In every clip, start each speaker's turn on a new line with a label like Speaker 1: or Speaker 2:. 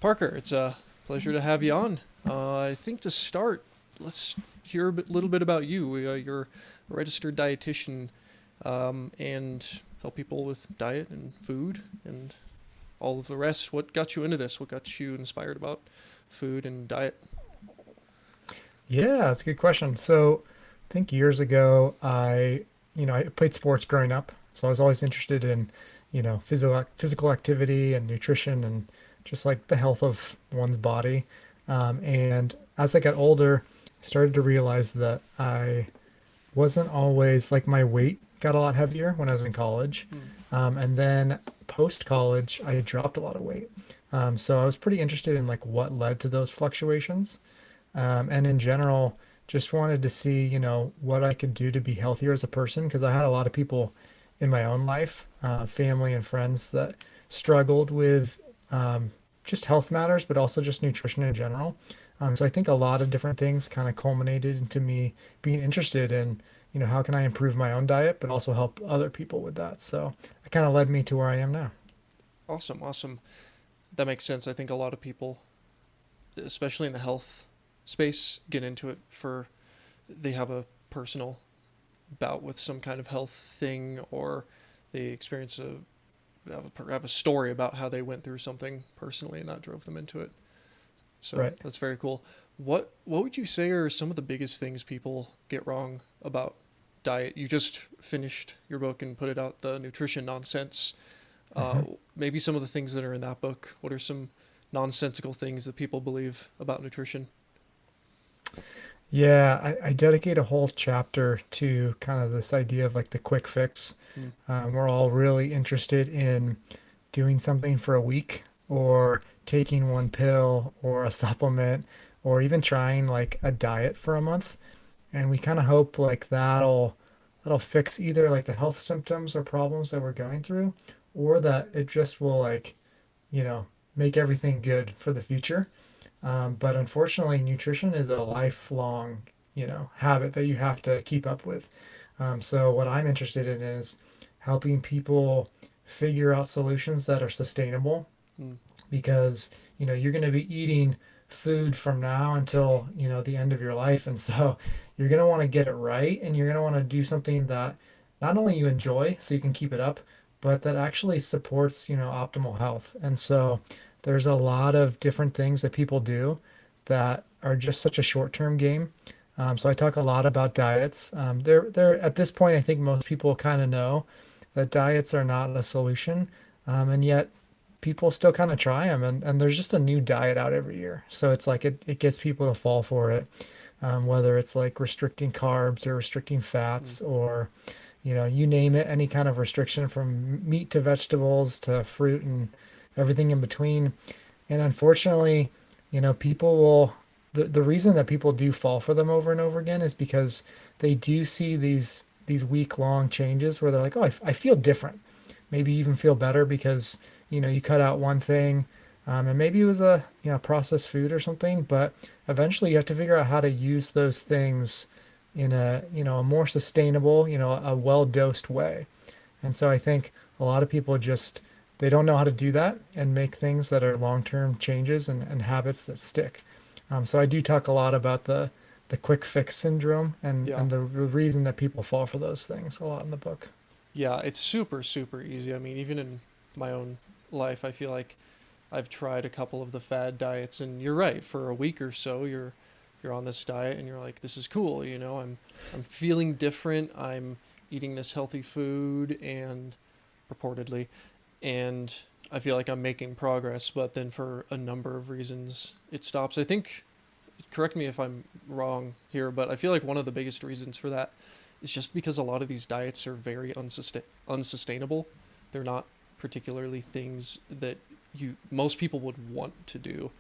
Speaker 1: Parker, it's a pleasure to have you on. I think to start, let's hear little bit about you. You're a registered dietitian and help people with diet and food and all of the rest. What got you into this? What got you inspired about food and diet?
Speaker 2: Yeah, that's a good question. So, I think years ago, I played sports growing up. So I was always interested in, physical activity and nutrition and just like the health of one's body. And as I got older, I started to realize that I wasn't always like my weight got a lot heavier when I was in college.
Speaker 1: Hmm.
Speaker 2: And then post college, I had dropped a lot of weight. So I was pretty interested in like what led to those fluctuations. And in general, just wanted to see, what I could do to be healthier as a person because I had a lot of people in my own life, family and friends that struggled with just health matters, but also just nutrition in general. So I think a lot of different things kind of culminated into me being interested in, how can I improve my own diet, but also help other people with that. So it kind of led me to where I am now.
Speaker 1: Awesome, awesome. That makes sense. I think a lot of people, especially in the health space, get into it for they have a personal bout with some kind of health thing or they experience have a story about how they went through something personally and that drove them into it. So
Speaker 2: Right.
Speaker 1: that's very cool. What would you say are some of the biggest things people get wrong about diet? You just finished your book and put it out, the nutrition nonsense. Uh,
Speaker 2: Mhm.
Speaker 1: Maybe some of the things that are in that book. What are some nonsensical things that people believe about nutrition?
Speaker 2: Yeah, I dedicate a whole chapter to kind of this idea of like the quick fix.
Speaker 1: Mm,
Speaker 2: We're all really interested in doing something for a week or taking one pill or a supplement or even trying like a diet for a month. And we kind of hope like that'll fix either like the health symptoms or problems that we're going through or that it just will like, you know, make everything good for the future. But unfortunately, nutrition is a lifelong, habit that you have to keep up with. So what I'm interested in is helping people figure out solutions that are sustainable
Speaker 1: mm,
Speaker 2: because, you're going to be eating food from now until, the end of your life. And so you're going to want to get it right and you're going to want to do something that not only you enjoy so you can keep it up, but that actually supports, optimal health. And so there's a lot of different things that people do that are just such a short-term game. So I talk a lot about diets. They're at this point, I think most people kind of know that diets are not a solution, and yet people still kind of try them. And there's just a new diet out every year, so it's like it gets people to fall for it, whether it's like restricting carbs or restricting
Speaker 1: mm.
Speaker 2: fats or you name it, any kind of restriction from meat to vegetables to fruit and everything in between. And unfortunately, people will, the reason that people do fall for them over and over again is because they do see these week long changes where they're like, oh, I feel different. Maybe even feel better because, you cut out one thing. And maybe it was a, processed food or something, but eventually you have to figure out how to use those things in a, a more sustainable, a well-dosed way. And so I think a lot of people just they don't know how to do that and make things that are long-term changes and habits that stick. So I do talk a lot about the quick fix syndrome and
Speaker 1: Yeah.
Speaker 2: and the reason that people fall for those things a lot in the book.
Speaker 1: Yeah, it's super, super easy. I mean, even in my own life, I feel like I've tried a couple of the fad diets, and you're right. For a week or so, you're on this diet, and you're like, this is cool. I'm feeling different. I'm eating this healthy food, and purportedly, and I feel like I'm making progress. But then, for a number of reasons, it stops. I think, correct me if I'm wrong here, but I feel like one of the biggest reasons for that is just because a lot of these diets are very unsustainable. They're not particularly things that you most people would want to do.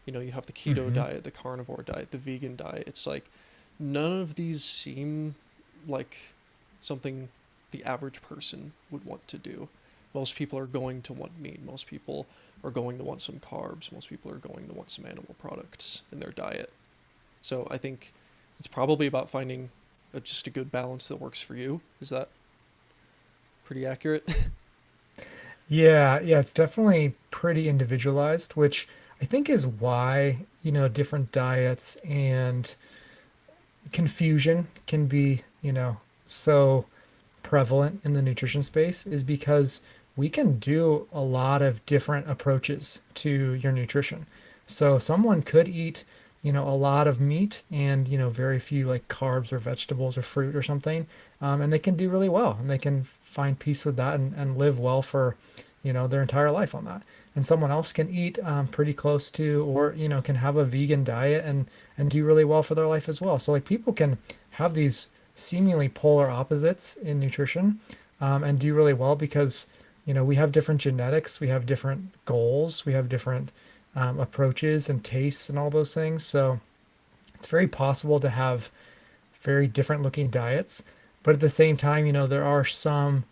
Speaker 1: You have the keto
Speaker 2: Hmm.
Speaker 1: diet, the carnivore diet, the vegan diet. It's like none of these seem like something the average person would want to do. Most people are going to want meat. Most people are going to want some carbs. Most people are going to want some animal products in their diet. So I think it's probably about finding just a good balance that works for you. Is that pretty accurate?
Speaker 2: Yeah, yeah, it's definitely pretty individualized, which I think is why, different diets and confusion can be, so prevalent in the nutrition space is because we can do a lot of different approaches to your nutrition. So someone could eat, a lot of meat and, very few like carbs or vegetables or fruit or something. And they can do really well and they can find peace with that and live well for, their entire life on that. And someone else can eat pretty close to, or, can have a vegan diet and do really well for their life as well. So like people can have these seemingly polar opposites in nutrition and do really well because we have different genetics, we have different goals, we have different approaches and tastes and all those things. So it's very possible to have very different looking diets, but at the same time, there are some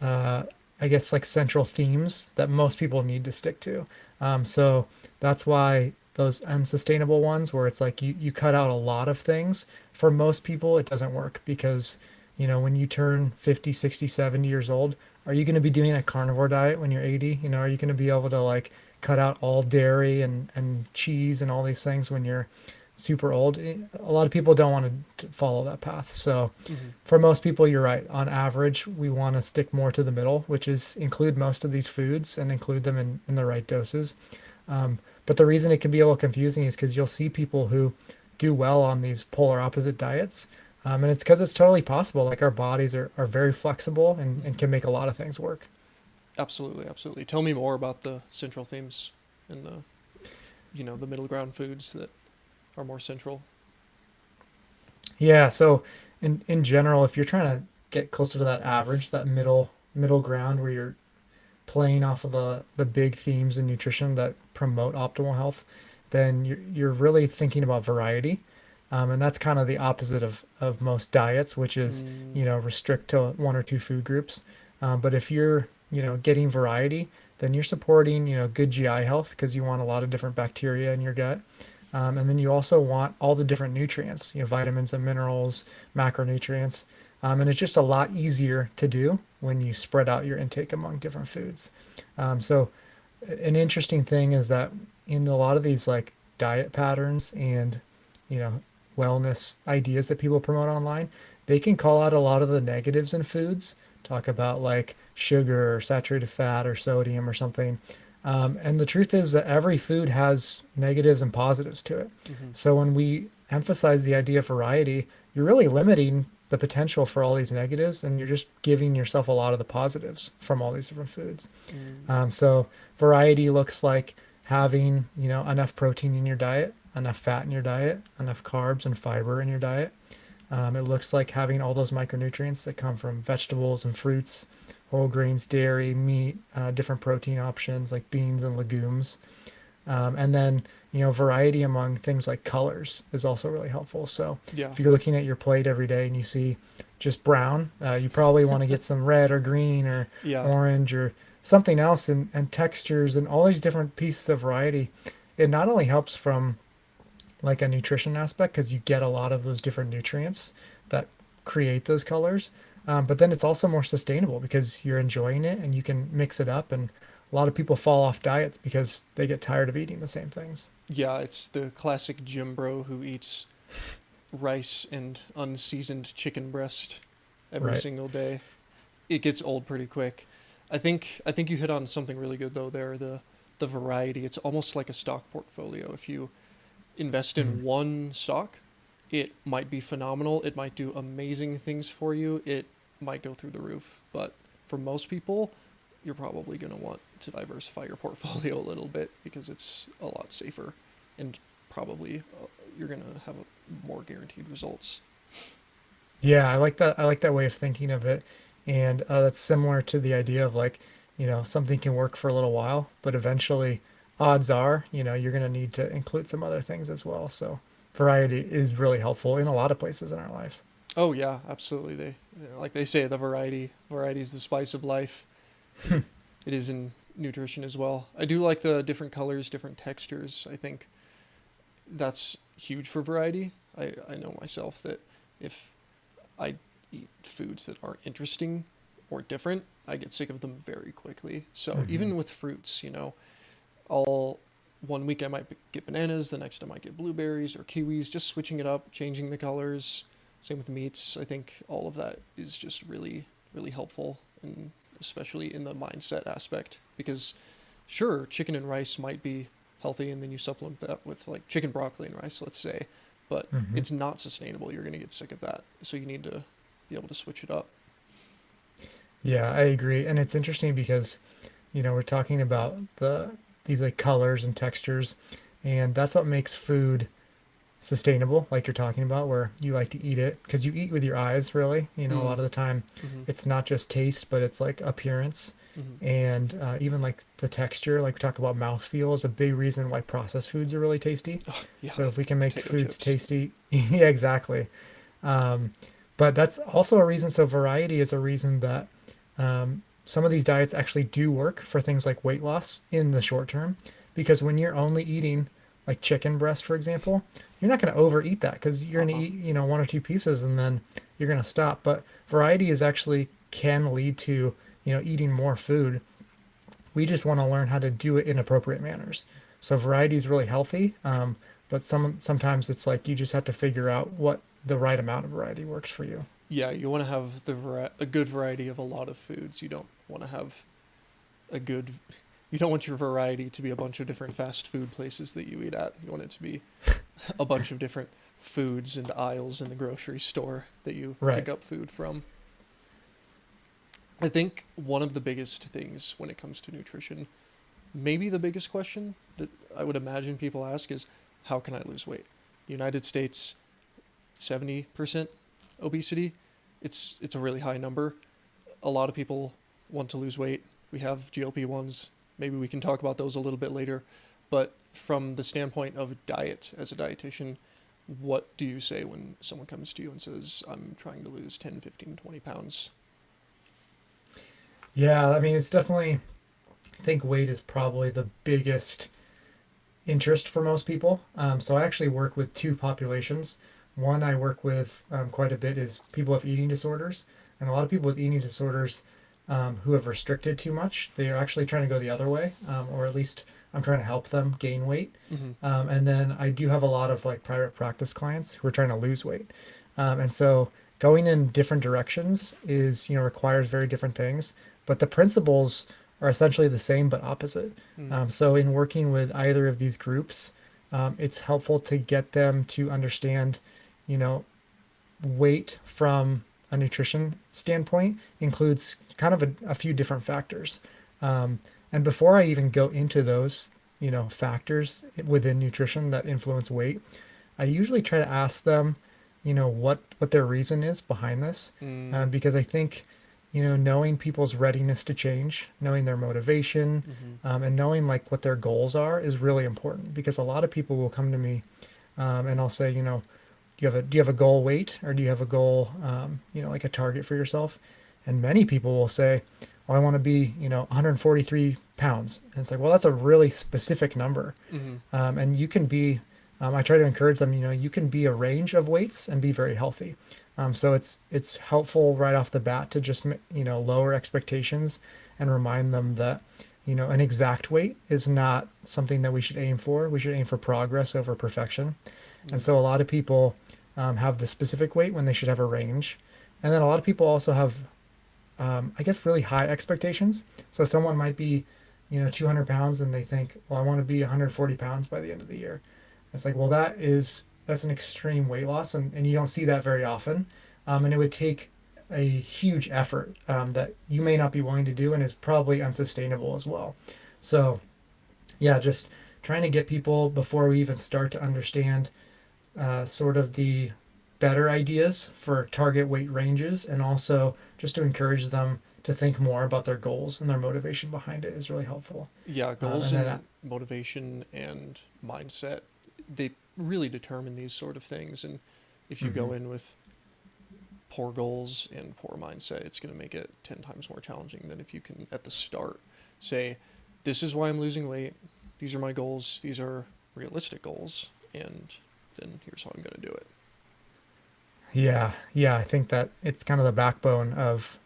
Speaker 2: uh, I guess like central themes that most people need to stick to. So that's why those unsustainable ones where it's like you cut out a lot of things, for most people it doesn't work because, when you turn 50, 60, 70 years old, are you going to be doing a carnivore diet when you're 80? Are you going to be able to like cut out all dairy and cheese and all these things when you're super old? A lot of people don't want to follow that path. So
Speaker 1: Hmm.
Speaker 2: for most people, you're right. On average, we want to stick more to the middle, which is include most of these foods and include them in the right doses. But the reason it can be a little confusing is because you'll see people who do well on these polar opposite diets. And it's because it's totally possible. Like our bodies are very flexible and can make a lot of things work.
Speaker 1: Absolutely, absolutely. Tell me more about the central themes and the, the middle ground foods that are more central.
Speaker 2: Yeah. So in general, if you're trying to get closer to that average, that middle ground where you're playing off of the big themes in nutrition that promote optimal health, then you're really thinking about variety. And that's kind of the opposite of most diets, which is,
Speaker 1: Mm,
Speaker 2: restrict to one or two food groups. But if you're, getting variety, then you're supporting, good GI health because you want a lot of different bacteria in your gut. And then you also want all the different nutrients, vitamins and minerals, macronutrients. And it's just a lot easier to do when you spread out your intake among different foods. So an interesting thing is that in a lot of these like diet patterns and, you know, wellness ideas that people promote online, they can call out a lot of the negatives in foods, talk about like sugar or saturated fat or sodium or something. And the truth is that every food has negatives and positives to it.
Speaker 1: mm-hmm.
Speaker 2: So when we emphasize the idea of variety, you're really limiting the potential for all these negatives and you're just giving yourself a lot of the positives from all these different foods.
Speaker 1: Mm,
Speaker 2: So variety looks like having, enough protein in your diet, enough fat in your diet, enough carbs and fiber in your diet. It looks like having all those micronutrients that come from vegetables and fruits, whole grains, dairy, meat, different protein options like beans and legumes. And then, variety among things like colors is also really helpful. So
Speaker 1: yeah,
Speaker 2: if you're looking at your plate every day and you see just brown, you probably want to get some red or green or
Speaker 1: yeah,
Speaker 2: orange or something else and textures and all these different pieces of variety. It not only helps from like a nutrition aspect because you get a lot of those different nutrients that create those colors. But then it's also more sustainable because you're enjoying it and you can mix it up. And a lot of people fall off diets because they get tired of eating the same things.
Speaker 1: yeah. It's the classic gym bro who eats rice and unseasoned chicken breast every
Speaker 2: Right.
Speaker 1: single day. It gets old pretty quick. I think you hit on something really good though there, the variety. It's almost like a stock portfolio. If you invest
Speaker 2: Mm.
Speaker 1: in one stock, it might be phenomenal. It might do amazing things for you. It might go through the roof. But for most people, you're probably going to want to diversify your portfolio a little bit because it's a lot safer and probably you're going to have more guaranteed results.
Speaker 2: Yeah, I like that. I like that way of thinking of it. And that's similar to the idea of like, something can work for a little while, but eventually, odds are, you're going to need to include some other things as well. So variety is really helpful in a lot of places in our life.
Speaker 1: Oh yeah, absolutely. Like they say, the variety is the spice of life, and it is in nutrition as well. I do like the different colors, different textures. I think that's huge for variety. I know myself that if I eat foods that aren't interesting or different, I get sick of them very quickly. So
Speaker 2: Hmm.
Speaker 1: even with fruits, I'll one week I might get bananas, the next I might get blueberries or kiwis, just switching it up, changing the colors. Same with meats. I think all of that is just really, really helpful, and especially in the mindset aspect. Because sure, chicken and rice might be healthy, and then you supplement that with like chicken, broccoli, and rice, let's say, but
Speaker 2: Hmm.
Speaker 1: it's not sustainable. You're going to get sick of that. So you need to be able to switch it up.
Speaker 2: Yeah, I agree. And it's interesting because, we're talking about these like colors and textures, and that's what makes food sustainable, like you're talking about, where you like to eat it because you eat with your eyes, really. A lot
Speaker 1: Mm,
Speaker 2: of the time,
Speaker 1: mm-hmm,
Speaker 2: it's not just taste, but it's like appearance
Speaker 1: mm-hmm.
Speaker 2: and even like the texture. Like we talk about mouthfeel is a big reason why processed foods are really tasty.
Speaker 1: Oh, yeah,
Speaker 2: So if we can make
Speaker 1: potato
Speaker 2: foods
Speaker 1: chips.
Speaker 2: tasty, yeah, exactly. Um, but that's also a reason. So variety is a reason that some of these diets actually do work for things like weight loss in the short term, because when you're only eating like chicken breast, for example, you're not going to overeat that because you're going to
Speaker 1: Uh-huh.
Speaker 2: eat, one or two pieces and then you're going to stop. But variety is actually can lead to, eating more food. We just want to learn how to do it in appropriate manners. So variety is really healthy, but sometimes it's like you just have to figure out what the right amount of variety works for you.
Speaker 1: Yeah, you want to have a good variety of a lot of foods. You don't want to have a good you don't want your variety to be a bunch of different fast food places that you eat at. You want it to be a bunch of different foods and aisles in the grocery store that you
Speaker 2: Right.
Speaker 1: pick up food from. I think one of the biggest things when it comes to nutrition, maybe the biggest question that I would imagine people ask is, how can I lose weight? The United States, 70% obesity. It's a really high number. A lot of people want to lose weight. We have GLP-1s. Maybe we can talk about those a little bit later. But from the standpoint of diet as a dietitian, what do you say when someone comes to you and says, I'm trying to lose 10, 15, 20 pounds?
Speaker 2: Yeah, I mean, it's definitely, I think weight is probably the biggest interest for most people. So I actually work with two populations. One I work with quite a bit is people with eating disorders, and a lot of people with eating disorders who have restricted too much. They are actually trying to go the other way, or at least I'm trying to help them gain weight.
Speaker 1: Mm-hmm.
Speaker 2: And then I do have a lot of like private practice clients who are trying to lose weight, and so going in different directions is requires very different things, but the principles are essentially the same but opposite.
Speaker 1: Mm.
Speaker 2: So in working with either of these groups, it's helpful to get them to understand, you know, weight from a nutrition standpoint includes kind of a few different factors. And before I even go into those, factors within nutrition that influence weight, I usually try to ask them, what their reason is behind this,
Speaker 1: Mm.
Speaker 2: because I think, knowing people's readiness to change, knowing their motivation,
Speaker 1: Mm-hmm.
Speaker 2: and knowing like what their goals are is really important because a lot of people will come to me, and I'll say, do you have a goal weight or do you have a goal, like a target for yourself? And many people will say, well, I want to be, 143 pounds. And it's like, well, that's a really specific number.
Speaker 1: Mm-hmm.
Speaker 2: And you can be, I try to encourage them, you can be a range of weights and be very healthy. So it's helpful right off the bat to just, lower expectations and remind them that, an exact weight is not something that we should aim for. We should aim for progress over perfection. And
Speaker 1: Mm.
Speaker 2: so a lot of people have the specific weight when they should have a range. And then a lot of people also have, I guess, really high expectations. So someone might be, 200 pounds and they think, well, I want to be 140 pounds by the end of the year. It's like, well, that's an extreme weight loss, and you don't see that very often. And it would take a huge effort that you may not be willing to do and is probably unsustainable as well. So, yeah, just trying to get people before we even start to understand sort of the better ideas for target weight ranges, and also just to encourage them to think more about their goals and their motivation behind it is really helpful.
Speaker 1: Yeah, goals
Speaker 2: And then,
Speaker 1: and motivation and mindset, they really determine these sort of things. And if you go
Speaker 2: mhm.
Speaker 1: in with poor goals and poor mindset, it's going to make it 10 times more challenging than if you can, at the start, say, this is why I'm losing weight. These are my goals. These are realistic goals. And then here's how I'm going to do it.
Speaker 2: Yeah, yeah, I think that it's kind of the backbone of,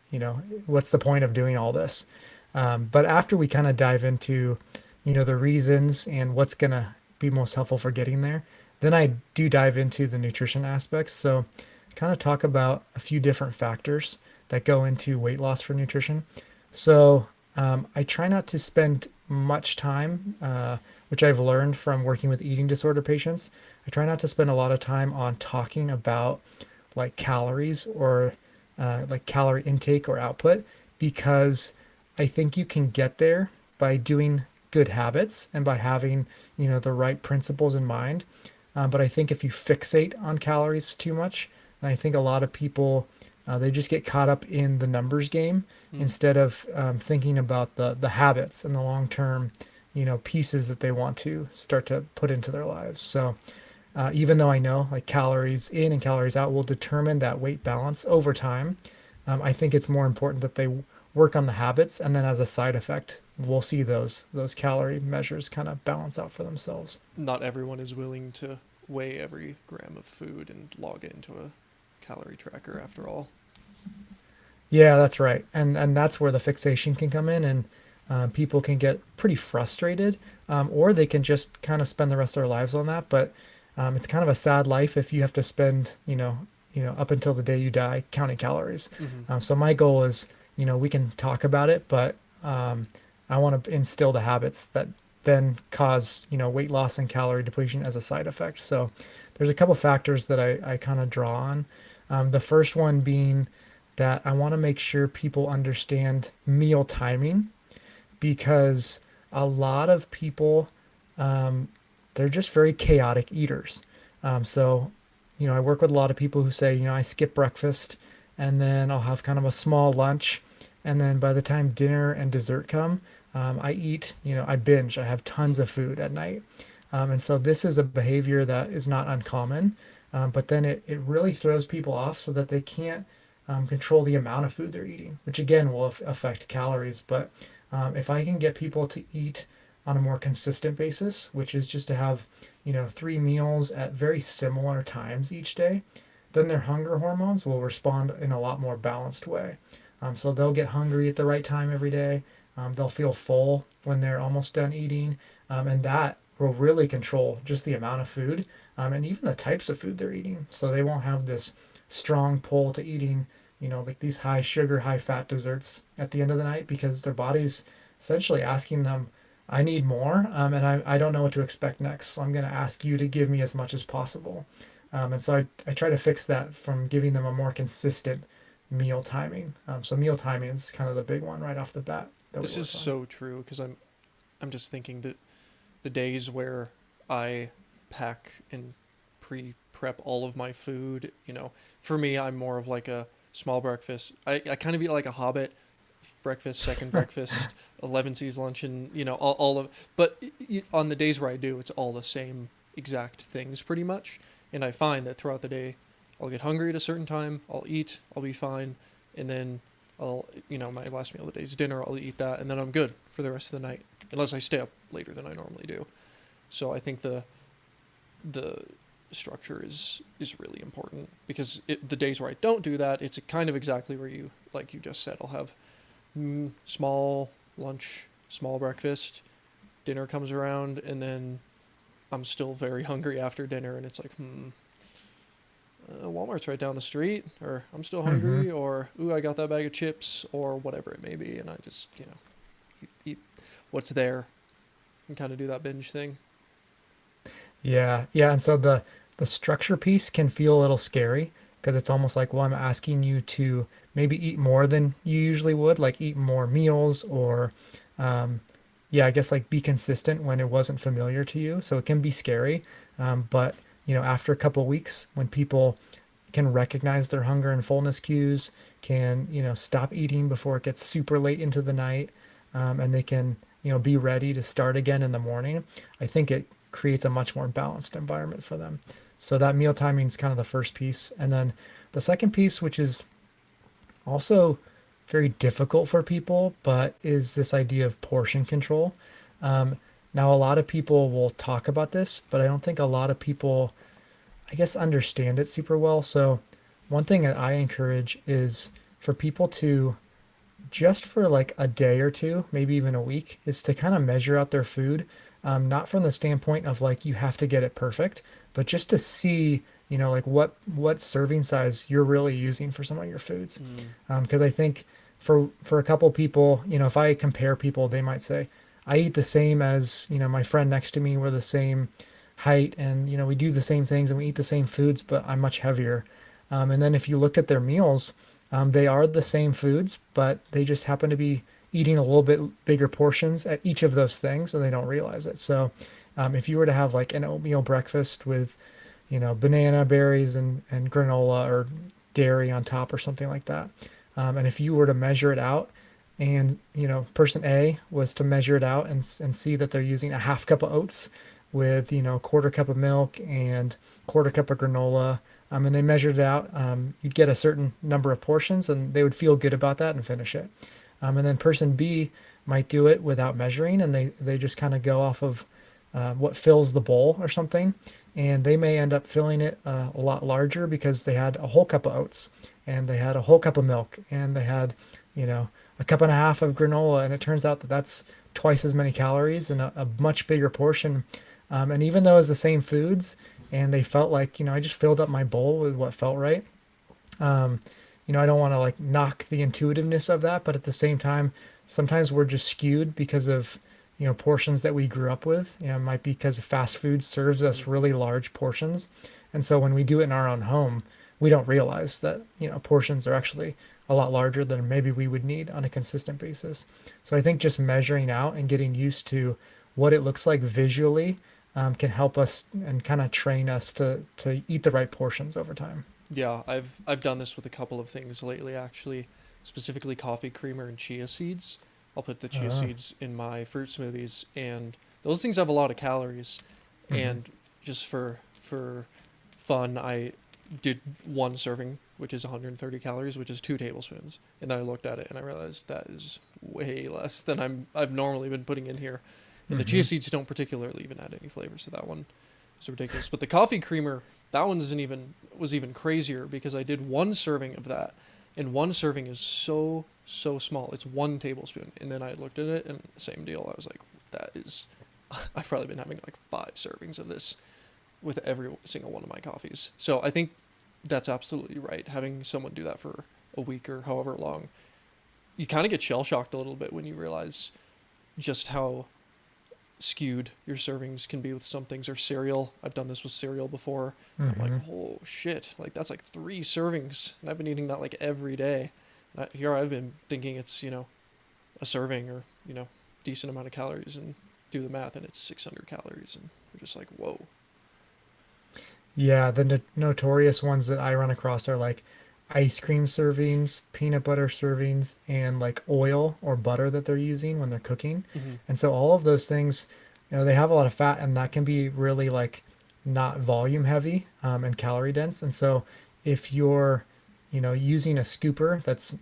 Speaker 2: what's the point of doing all this? But after we kind of dive into, the reasons and what's going to be most helpful for getting there, then I do dive into the nutrition aspects. So, kind of talk about a few different factors that go into weight loss for nutrition. So, I try not to spend much time, which I've learned from working with eating disorder patients. I try not to spend a lot of time on talking about like calories or like calorie intake or output because I think you can get there by doing good habits and by having, the right principles in mind. But I think if you fixate on calories too much, then I think a lot of people they just get caught up in the numbers game
Speaker 1: Mm.
Speaker 2: instead of thinking about the habits and the long term, pieces that they want to start to put into their lives. So even though I know like calories in and calories out will determine that weight balance over time, I think it's more important that they work on the habits, and then as a side effect, we'll see those calorie measures kind of balance out for themselves.
Speaker 1: Not everyone is willing to weigh every gram of food and log it into a calorie tracker after all.
Speaker 2: Yeah, that's right, and that's where the fixation can come in, and people can get pretty frustrated, or they can just kind of spend the rest of their lives on that. But it's kind of a sad life if you have to spend, up until the day you die counting calories.
Speaker 1: Mm-hmm.
Speaker 2: So my goal is, we can talk about it, but I want to instill the habits that then cause, weight loss and calorie depletion as a side effect. So there's a couple factors that I kind of draw on. The first one being that I want to make sure people understand meal timing because a lot of people, um, they're just very chaotic eaters. So, I work with a lot of people who say, I skip breakfast and then I'll have kind of a small lunch. And then by the time dinner and dessert come, I eat, I binge, I have tons of food at night. And so this is a behavior that is not uncommon, but then it really throws people off so that they can't control the amount of food they're eating, which again will affect calories. But if I can get people to eat on a more consistent basis, which is just to have, 3 meals at very similar times each day, then their hunger hormones will respond in a lot more balanced way. So they'll get hungry at the right time every day. They'll feel full when they're almost done eating. And that will really control just the amount of food and even the types of food they're eating. So they won't have this strong pull to eating, like these high sugar, high fat desserts at the end of the night because their body's essentially asking them, I need more, and I don't know what to expect next. So I'm going to ask you to give me as much as possible. And so I try to fix that from giving them a more consistent meal timing. So meal timing is kind of the big one right off the bat that we
Speaker 1: This is
Speaker 2: work on.
Speaker 1: so true because I'm just thinking that the days where I pack and prep all of my food, for me, I'm more of like a small breakfast. I kind of eat like a hobbit: breakfast, second breakfast, 11 C's lunch, and all of. But on the days where I do, it's all the same exact things pretty much. And I find that throughout the day, I'll get hungry at a certain time. I'll eat. I'll be fine, and then my last meal of the day is dinner. I'll eat that, and then I'm good for the rest of the night, unless I stay up later than I normally do. So I think the structure is really important because the days where I don't do that, it's kind of exactly where you like you just said. I'll have small lunch, small breakfast, dinner comes around, and then I'm still very hungry after dinner, and it's like, Walmart's right down the street, or I'm still
Speaker 2: Hmm.
Speaker 1: hungry, or ooh, I got that bag of chips, or whatever it may be, and I just eat what's there and kind of do that binge thing.
Speaker 2: Yeah, yeah, and so the structure piece can feel a little scary because it's almost like, well, I'm asking you to maybe eat more than you usually would, like eat more meals or um, yeah, I guess like be consistent when it wasn't familiar to you. So it can be scary. But after a couple of weeks, when people can recognize their hunger and fullness cues, can, stop eating before it gets super late into the night, and they can, be ready to start again in the morning, I think it creates a much more balanced environment for them. So that meal timing is kind of the first piece. And then the second piece, which is also very difficult for people, but is this idea of portion control. Um, Now, a lot of people will talk about this, but I don't think a lot of people, I guess, understand it super well. So, one thing that I encourage is for people to just for like a day or two, maybe even a week, is to kind of measure out their food, not from the standpoint of like you have to get it perfect, but just to see, like what serving size you're really using for some of your foods.
Speaker 1: Mm.
Speaker 2: Because I think for a couple people, if I compare people, they might say, I eat the same as, my friend next to me. We're the same height, and we do the same things and we eat the same foods, but I'm much heavier. And then if you look at their meals, they are the same foods, but they just happen to be eating a little bit bigger portions at each of those things, and they don't realize it. So, if you were to have like an oatmeal breakfast with, banana, berries, and granola or dairy on top or something like that, and if you were to measure it out, and person A was to measure it out and see that they're using a half cup of oats with a quarter cup of milk and quarter cup of granola, and they measured it out, you'd get a certain number of portions, and they would feel good about that and finish it. And then person B might do it without measuring, and they just kind of go off of what fills the bowl or something, and they may end up filling it a lot larger because they had a whole cup of oats, and they had a whole cup of milk, and they had, you know, a cup and a half of granola, and it turns out that that's twice as many calories and a much bigger portion. And even though it's the same foods, and they felt like, I just filled up my bowl with what felt right. Um, I don't want to like knock the intuitiveness of that, but at the same time, sometimes we're just skewed because of, portions that we grew up with. It might be because fast food serves us
Speaker 1: Mm.
Speaker 2: really large portions. And so when we do it in our own home, we don't realize that, portions are actually a lot larger than maybe we would need on a consistent basis. So I think just measuring out and getting used to what it looks like visually can help us and kind of train us to eat the right portions over time.
Speaker 1: Yeah, I've done this with a couple of things lately, actually, specifically coffee creamer and chia seeds. I'll put the chia
Speaker 2: Oh.
Speaker 1: seeds in my fruit smoothies, and those things have a lot of calories.
Speaker 2: Hmm.
Speaker 1: And just for fun, I did one serving, which is 130 calories, which is 2 tablespoons. And then I looked at it and I realized that is way less than I've normally been putting in here. And the chia
Speaker 2: Hmm.
Speaker 1: seeds don't particularly even add any flavor, so that one is ridiculous. But the coffee creamer, that one isn't even was even crazier because I did one serving of that, and one serving is so small. It's 1 tablespoon, and then I looked at it and same deal. I was like, that is, I've probably been having like 5 servings of this with every single one of my coffees. So I think that's absolutely right. Having someone do that for a week or however long, you kind of get shell shocked a little bit when you realize just how skewed your servings can be with some things, or cereal. I've done this with cereal before. And I'm like,
Speaker 2: Hmm.
Speaker 1: oh shit, like that's like 3 servings, and I've been eating that like every day. Here I've been thinking it's a serving or decent amount of calories, and do the math, and it's 600 calories, and you're just like, whoa.
Speaker 2: Yeah, the notorious ones that I run across are like ice cream servings, peanut butter servings, and like oil or butter that they're using when they're cooking.
Speaker 1: Mm-hmm.
Speaker 2: And so all of those things, they have a lot of fat, and that can be really like not volume heavy, and calorie dense. And so if you're, using a scooper that's,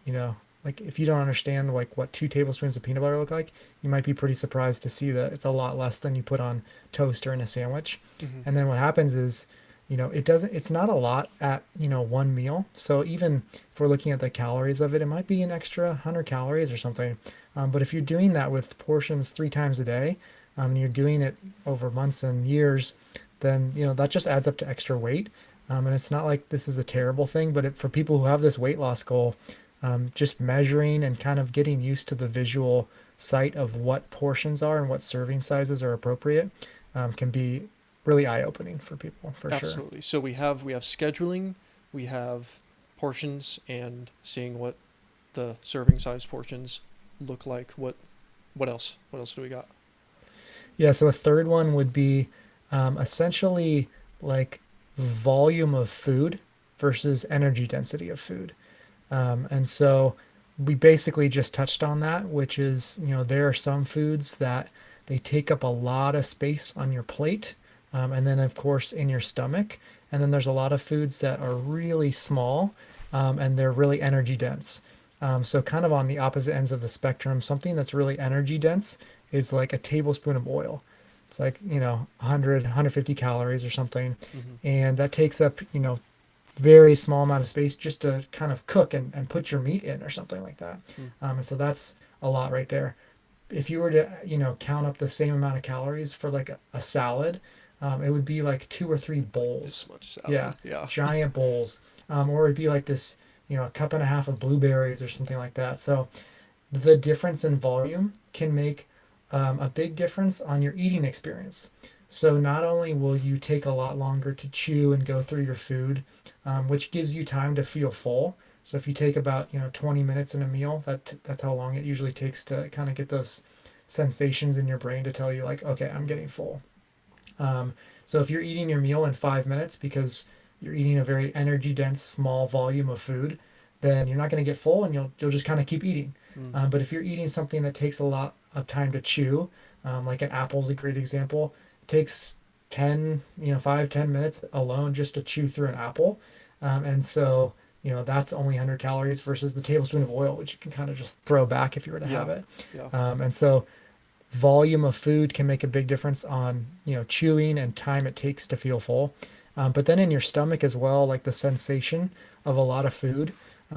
Speaker 2: like if you don't understand like what 2 tablespoons of peanut butter look like, you might be pretty surprised to see that it's a lot less than you put on toast or in a sandwich.
Speaker 1: Mm-hmm.
Speaker 2: And then what happens is, it's not a lot at, one meal. So even if we're looking at the calories of it, it might be an extra 100 calories or something. But if you're doing that with portions 3 times a day, and you're doing it over months and years, then, that just adds up to extra weight. And it's not like this is a terrible thing, but for people who have this weight loss goal, just measuring and kind of getting used to the visual sight of what portions are and what serving sizes are appropriate, can be really eye-opening for people for sure.
Speaker 1: Absolutely. So we have scheduling, we have portions, and seeing what the serving size portions look like. What else? What else do we got?
Speaker 2: Yeah, so a third one would be essentially like volume of food versus energy density of food. And so we basically just touched on that, which is, there are some foods that they take up a lot of space on your plate, and then, of course, in your stomach. And then there's a lot of foods that are really small, and they're really energy dense. So, kind of on the opposite ends of the spectrum, something that's really energy dense is like a tablespoon of oil. It's like, 100, 150 calories or something.
Speaker 1: Mm-hmm.
Speaker 2: And that takes up, very small amount of space just to kind of cook and put your meat in or something like that.
Speaker 1: Mm.
Speaker 2: And so that's a lot right there. If you were to, count up the same amount of calories for like a salad, it would be like 2 or 3 bowls.
Speaker 1: This much
Speaker 2: Yeah,
Speaker 1: salad. Yeah.
Speaker 2: giant bowls. Or it'd be like this, a cup and a half of blueberries or something like that. So the difference in volume can make a big difference on your eating experience. So not only will you take a lot longer to chew and go through your food, which gives you time to feel full. So if you take about 20 minutes in a meal, that's how long it usually takes to kind of get those sensations in your brain to tell you like, okay, I'm getting full. Um, so if you're eating your meal in 5 minutes because you're eating a very energy dense small volume of food, then you're not going to get full and you'll just kind of keep eating.
Speaker 1: Mm.
Speaker 2: But if you're eating something that takes a lot of time to chew, like an apple is a great example, it takes 5-10 minutes alone just to chew through an apple. And so, that's only 100 calories versus the tablespoon of oil, which you can kind of just throw back if you were to have
Speaker 1: Yeah.
Speaker 2: it.
Speaker 1: Yeah.
Speaker 2: And so volume of food can make a big difference on chewing and time it takes to feel full, but then in your stomach as well, like the sensation of a lot of food.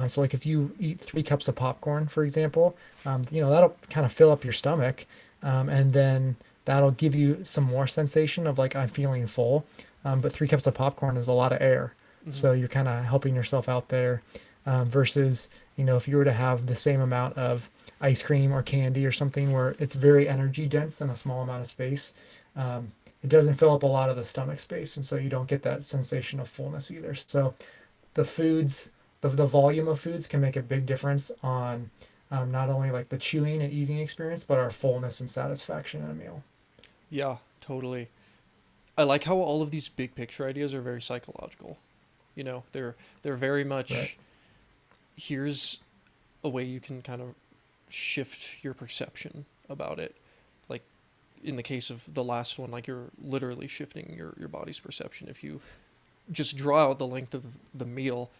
Speaker 2: So like if you eat 3 cups of popcorn for example, that'll kind of fill up your stomach, and then that'll give you some more sensation of like I'm feeling full, but 3 cups of popcorn is a lot of air,
Speaker 1: Mm-hmm.
Speaker 2: so you're kind of helping yourself out there, versus if you were to have the same amount of ice cream or candy or something where it's very energy dense in a small amount of space. It doesn't fill up a lot of the stomach space, and so you don't get that sensation of fullness either. So the foods, the volume of foods can make a big difference on not only like the chewing and eating experience, but our fullness and satisfaction in a meal.
Speaker 1: Yeah. Totally. I like how all of these big picture ideas are very psychological. They're very
Speaker 2: Right.
Speaker 1: much here's a way you can kind of shift your perception about it. Like in the case of the last one, like you're literally shifting your body's perception. If you just draw out the length of the meal,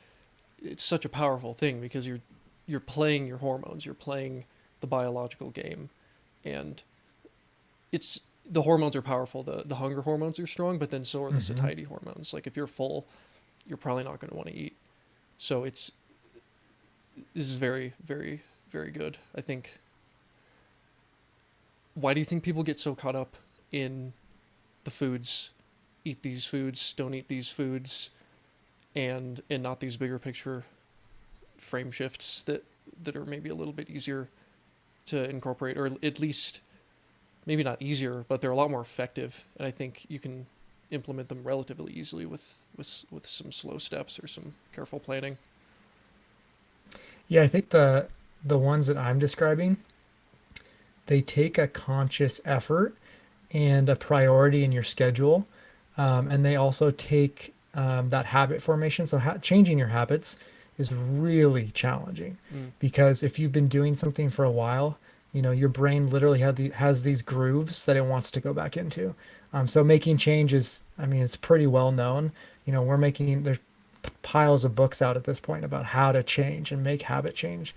Speaker 1: it's such a powerful thing because you're playing your hormones, you're playing the biological game, and it's the hormones are powerful. The hunger hormones are strong, but then so are the
Speaker 2: Mm-hmm.
Speaker 1: satiety hormones. Like if you're full, you're probably not going to want to eat. So this is very very very good. I think. Why do you think people get so caught up in the foods? Eat these foods, don't eat these foods, and not these bigger picture frame shifts that are maybe a little bit easier to incorporate, or at least maybe not easier, but they're a lot more effective. And I think you can implement them relatively easily with some slow steps or some careful planning.
Speaker 2: Yeah, I think the ones that I'm describing, they take a conscious effort and a priority in your schedule. And they also take that habit formation. So changing your habits is really challenging
Speaker 1: Mm.
Speaker 2: because if you've been doing something for a while, your brain literally has these grooves that it wants to go back into. So making changes, I mean, it's pretty well known. There's piles of books out at this point about how to change and make habit change,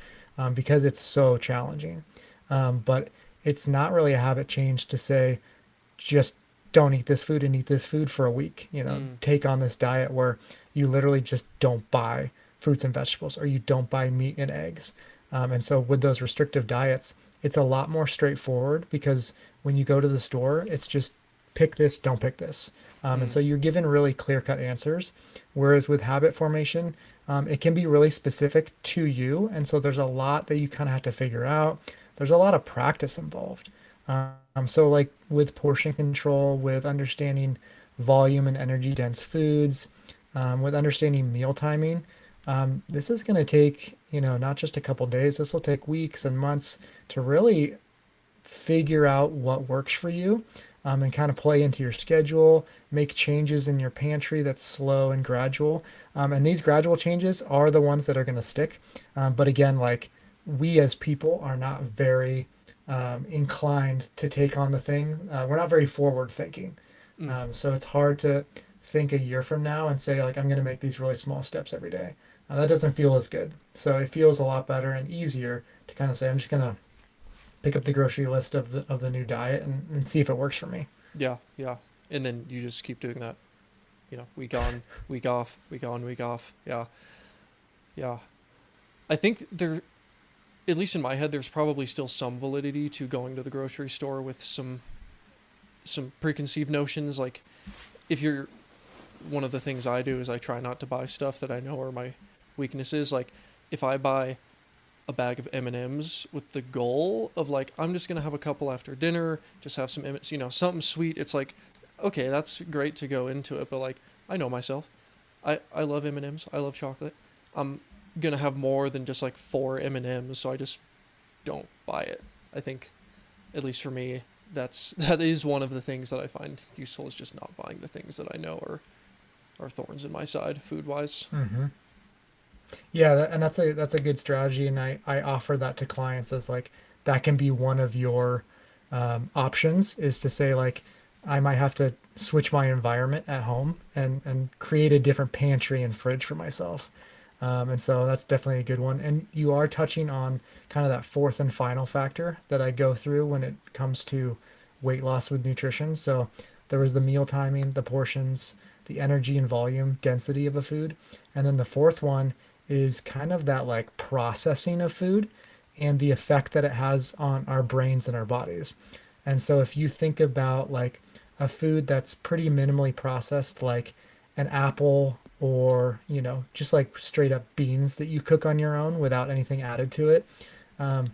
Speaker 2: because it's so challenging. But it's not really a habit change to say, just don't eat this food and eat this food for a week.
Speaker 1: Mm.
Speaker 2: Take on this diet where you literally just don't buy fruits and vegetables or you don't buy meat and eggs. And so with those restrictive diets, it's a lot more straightforward because when you go to the store, it's just pick this, don't pick this. And
Speaker 1: Mm.
Speaker 2: so you're given really clear cut answers. Whereas with habit formation, it can be really specific to you. And so there's a lot that you kind of have to figure out. There's a lot of practice involved. So like with portion control, with understanding volume and energy dense foods, with understanding meal timing, this is going to take, not just a couple days. This will take weeks and months to really figure out what works for you, and kind of play into your schedule, make changes in your pantry that's slow and gradual. And these gradual changes are the ones that are going to stick. But again, like we as people are not very inclined to take on the thing. We're not very forward thinking.
Speaker 1: Mm.
Speaker 2: So it's hard to think a year from now and say, like, I'm going to make these really small steps every day. That doesn't feel as good. So it feels a lot better and easier to kind of say, I'm just going to pick up the grocery list of the new diet and see if it works for me.
Speaker 1: Yeah. Yeah. And then you just keep doing that. week on, week off, week on, week off. Yeah, yeah. I think there, at least in my head, there's probably still some validity to going to the grocery store with some preconceived notions. Like if you're one of the things I do is I try not to buy stuff that I know are my weaknesses. Like if I buy a bag of M&Ms with the goal of like I'm just going to have a couple after dinner, just have some M&Ms, something sweet. It's like okay, that's great to go into it, but like I know myself. I love M&Ms. I love chocolate. I'm going to have more than just like 4 M&Ms, so I just don't buy it. I think at least for me that is one of the things that I find useful is just not buying the things that I know are thorns in my side food wise.
Speaker 2: Hmm. Yeah, and that's a good strategy, and I offer that to clients as like that can be one of your options is to say like I might have to switch my environment at home and create a different pantry and fridge for myself. And so that's definitely a good one. And you are touching on kind of that fourth and final factor that I go through when it comes to weight loss with nutrition. So there was the meal timing, the portions, the energy and volume, density of a food. And then the fourth one is kind of that like processing of food and the effect that it has on our brains and our bodies. And so if you think about like a food that's pretty minimally processed, like an apple or, just like straight up beans that you cook on your own without anything added to it, um,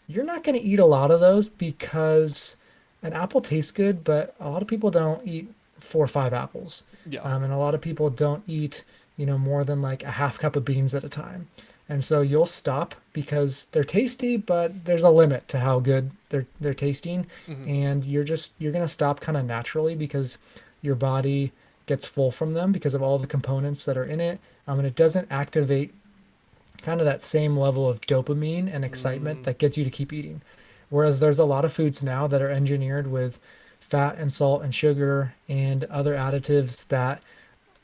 Speaker 2: you're not going to eat a lot of those because an apple tastes good, but a lot of people don't eat 4 or 5 apples.
Speaker 1: Yeah.
Speaker 2: And a lot of people don't eat, more than like a half cup of beans at a time. And so you'll stop because they're tasty, but there's a limit to how good they're tasting.
Speaker 1: Hmm.
Speaker 2: And you're gonna stop kind of naturally because your body gets full from them because of all the components that are in it. And it doesn't activate kind of that same level of dopamine and excitement
Speaker 1: Mm,
Speaker 2: that gets you to keep eating. Whereas there's a lot of foods now that are engineered with fat and salt and sugar and other additives that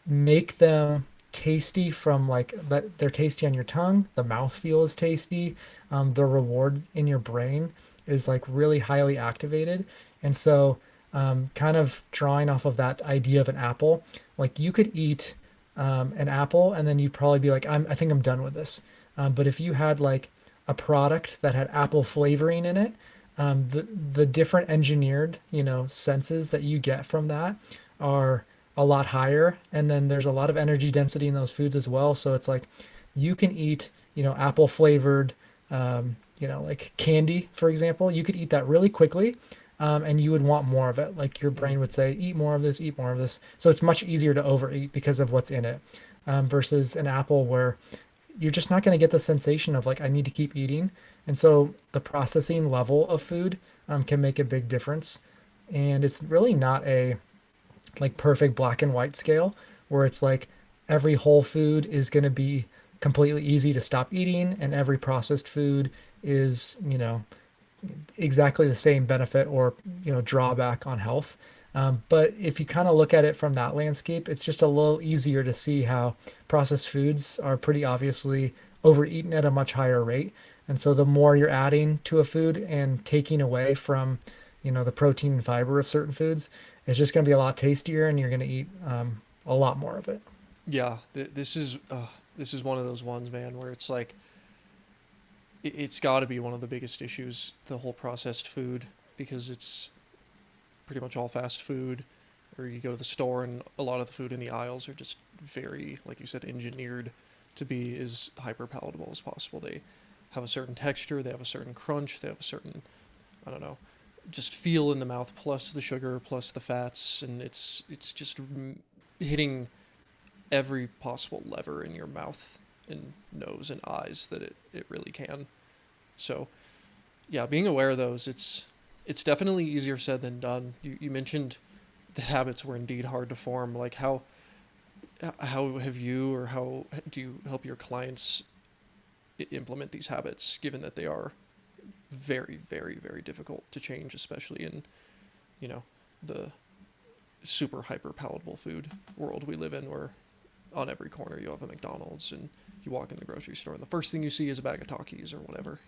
Speaker 2: make them tasty from like that they're tasty on your tongue. The mouthfeel is tasty. The reward in your brain is like really highly activated. And so, kind of drawing off of that idea of an apple, like you could eat an apple and then you'd probably be like, I think I'm done with this. But if you had like a product that had apple flavoring in it, the different engineered, senses that you get from that are a lot higher. And then there's a lot of energy density in those foods as well. So it's like you can eat, apple flavored, like candy, for example. You could eat that really quickly. And you would want more of it. Like your
Speaker 1: mm,
Speaker 2: brain would say, eat more of this, eat more of this. So it's much easier to overeat because of what's in it, versus an apple where you're just not going to get the sensation of like, I need to keep eating. And so the processing level of food can make a big difference. And it's really not a like perfect black and white scale where it's like every whole food is going to be completely easy to stop eating and every processed food is, exactly the same benefit or, drawback on health. But if you kind of look at it from that landscape, it's just a little easier to see how processed foods are pretty obviously overeaten at a much higher rate. And so the more you're adding to a food and taking away from, the protein and fiber of certain foods, it's just going to be a lot tastier and you're going to eat a lot more of it.
Speaker 1: yeah. This is one of those ones, man, where it's like it's got to be one of the biggest issues, the whole processed food, because it's pretty much all fast food. Or you go to the store and a lot of the food in the aisles are just very, like you said, engineered to be as hyper palatable as possible. They have a certain texture, they have a certain crunch, they have a certain, I don't know, just feel in the mouth plus the sugar plus the fats, and it's just hitting every possible lever in your mouth and nose and eyes that it really can. So yeah, being aware of those, it's definitely easier said than done. You mentioned the habits were indeed hard to form. Like how have you or how do you help your clients implement these habits, given that they are very, very, very difficult to change, especially in you know the super hyper palatable food world we live in, where on every corner you have a McDonald's and you walk in the grocery store and the first thing you see is a bag of Takis or whatever.